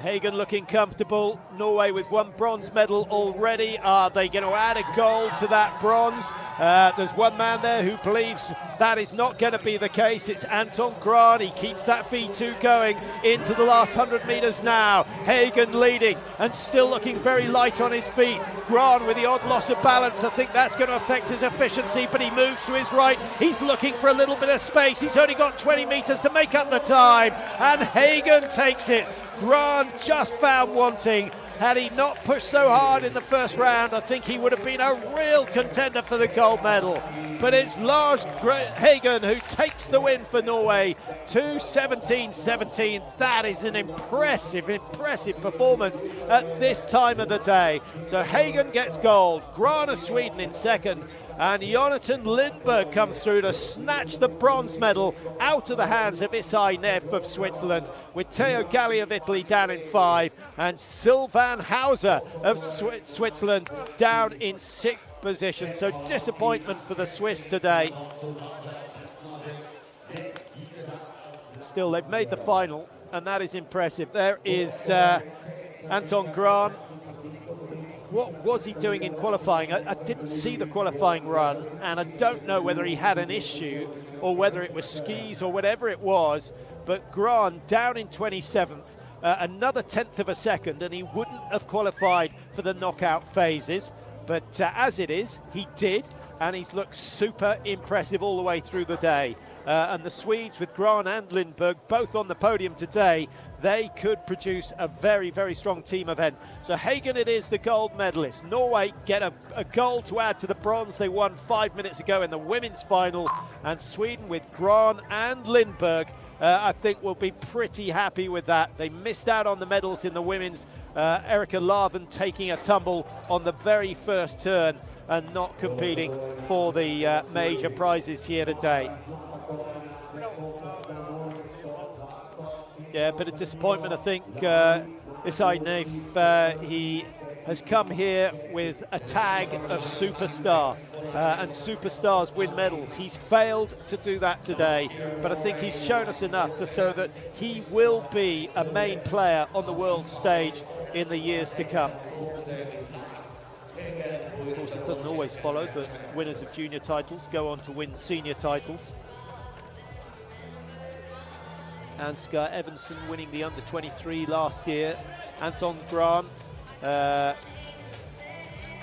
Hagen looking comfortable. Norway with 1 bronze medal already. Are they going to add a gold to that bronze? There's one man there who believes that is not going to be the case. It's Anton Gran. He keeps that V2 going into the last 100 metres now. Hagen leading and still looking very light on his feet. Gran with the odd loss of balance. I think that's going to affect his efficiency, but he moves to his right. He's looking for a little bit of space. He's only got 20 metres to make up the time, and Hagen takes it. Gran just found wanting. Had he not pushed so hard in the first round, I think he would have been a real contender for the gold medal. But it's Lars Hagen who takes the win for Norway. 2:17.17. That is an impressive performance at this time of the day. So Hagen gets gold. Gran of Sweden in 2nd. And Jonathan Lindberg comes through to snatch the bronze medal out of the hands of Isai Neff of Switzerland, with Theo Galli of Italy down in 5 and Sylvain Hauser of Switzerland down in 6th position. So disappointment for the Swiss today. Still, they've made the final, and that is impressive. There is Anton Gran. What was he doing in qualifying? I didn't see the qualifying run, and I don't know whether he had an issue or whether it was skis or whatever it was, but Gran down in 27th, another 10th of a second, and he wouldn't have qualified for the knockout phases. But as it is, he did, and he's looked super impressive all the way through the day. And the Swedes, with Gran and Lindberg both on the podium today, they could produce a very, very strong team event. So Hagen it is, the gold medalist. Norway get a gold to add to the bronze they won 5 minutes ago in the women's final. And Sweden, with Gran and Lindberg, I think will be pretty happy with that. They missed out on the medals in the women's. Erika Larven taking a tumble on the very first turn and not competing for the major prizes here today. Yeah, a bit of disappointment, I think. Isai Neff, he has come here with a tag of superstar, and superstars win medals. He's failed to do that today, but I think he's shown us enough to show that he will be a main player on the world stage in the years to come. Of course, it doesn't always follow that winners of junior titles go on to win senior titles. Ansgar Evanson winning the under-23 last year. Anton Gran,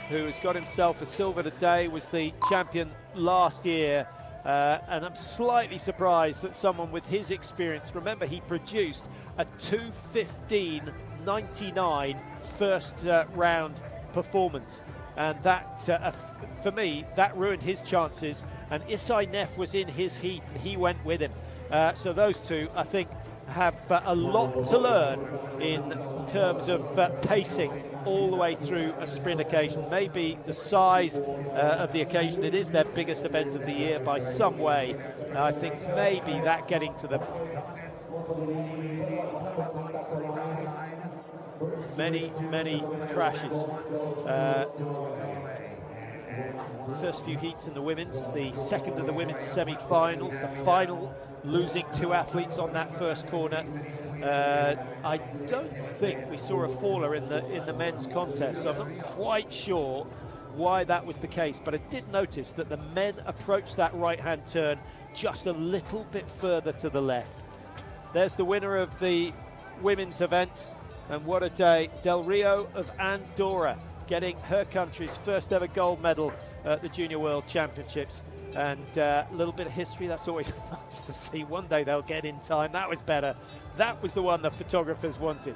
who has got himself a silver today, was the champion last year. And I'm slightly surprised that someone with his experience, remember he produced a 2:15.99 first round performance. And that, for me, that ruined his chances. And Isai Neff was in his heat and he went with him. So those two, I think, have a lot to learn in terms of pacing all the way through a sprint occasion. Maybe the size of the occasion, it is their biggest event of the year by some way. I think maybe that getting to them. Many crashes. First few heats in the women's, the second of the women's semi-finals, the final, losing 2 athletes on that first corner. I don't think we saw a faller in the men's contest, so I'm not quite sure why that was the case, but I did notice that the men approached that right-hand turn just a little bit further to the left. There's the winner of the women's event, and what a day. Del Rio of Andorra getting her country's first ever gold medal at the Junior World Championships. And a little bit of history, that's always nice to see. One day they'll get in time. That was better. That was the one the photographers wanted.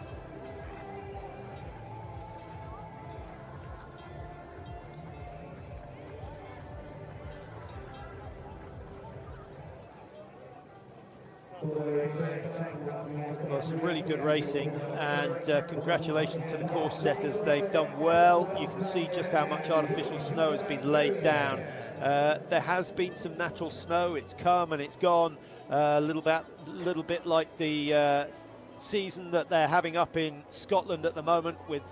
Well, some really good racing, and congratulations to the course setters. They've done well. You can see just how much artificial snow has been laid down. There has been some natural snow. It's come and it's gone. A little bit like the season that they're having up in Scotland at the moment, with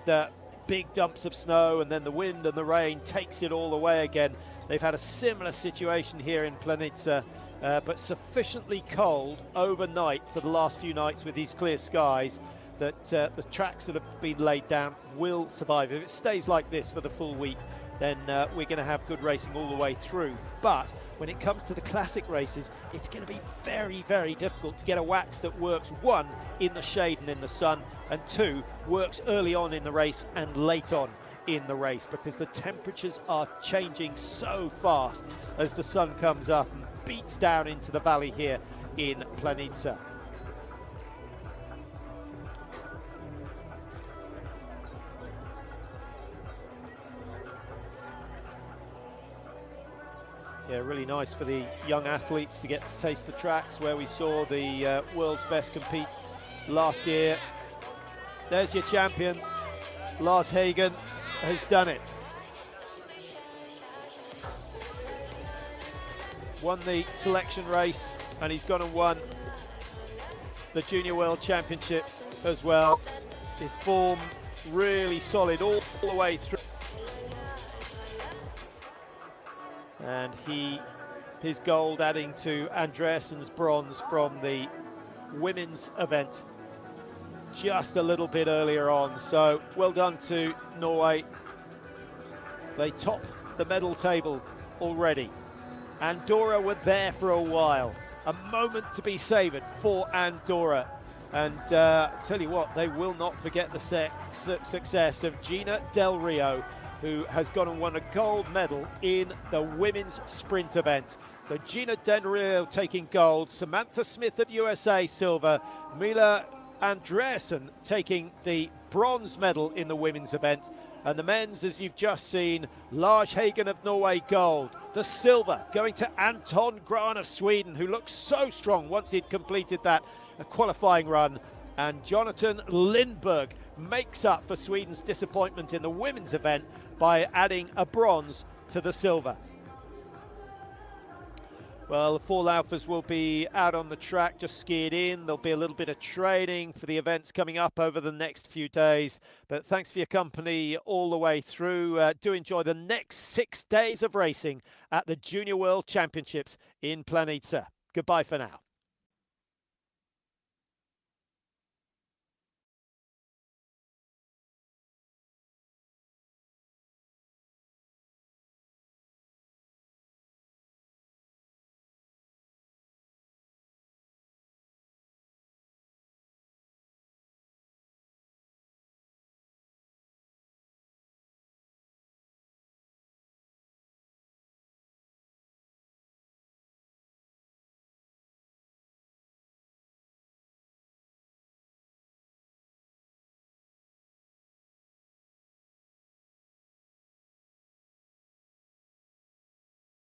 big dumps of snow, and then the wind and the rain takes it all away again. They've had a similar situation here in Planica, but sufficiently cold overnight for the last few nights with these clear skies that the tracks that have been laid down will survive. If it stays like this for the full week, then we're going to have good racing all the way through. But when it comes to the classic races, it's going to be very, very difficult to get a wax that works, 1, in the shade and in the sun, and 2, works early on in the race and late on in the race, because the temperatures are changing so fast as the sun comes up and beats down into the valley here in Planica. Yeah, really nice for the young athletes to get to taste the tracks where we saw the world's best compete last year. There's your champion. Lars Hagen has done it. won the selection race, and he's gone and won the Junior World Championships as well. His form really solid all the way through. And his gold adding to Andreassen's bronze from the women's event just a little bit earlier on. So well done to Norway. They top the medal table already. Andorra were there for a while. A moment to be savoured for Andorra. And tell you what, they will not forget the success of Gina Del Rio, who has gone and won a gold medal in the women's sprint event. So Gina Del Rio taking gold, Samantha Smith of USA silver, Mila Andreassen taking the bronze medal in the women's event. And the men's, as you've just seen, Lars Hagen of Norway gold. The silver going to Anton Grahn of Sweden, who looked so strong once he'd completed that qualifying run. And Jonathan Lindberg makes up for Sweden's disappointment in the women's event by adding a bronze to the silver. Well, the four Laufers will be out on the track, just skied in. There'll be a little bit of training for the events coming up over the next few days. But thanks for your company all the way through. Do enjoy the next 6 days of racing at the Junior World Championships in Planica. Goodbye for now.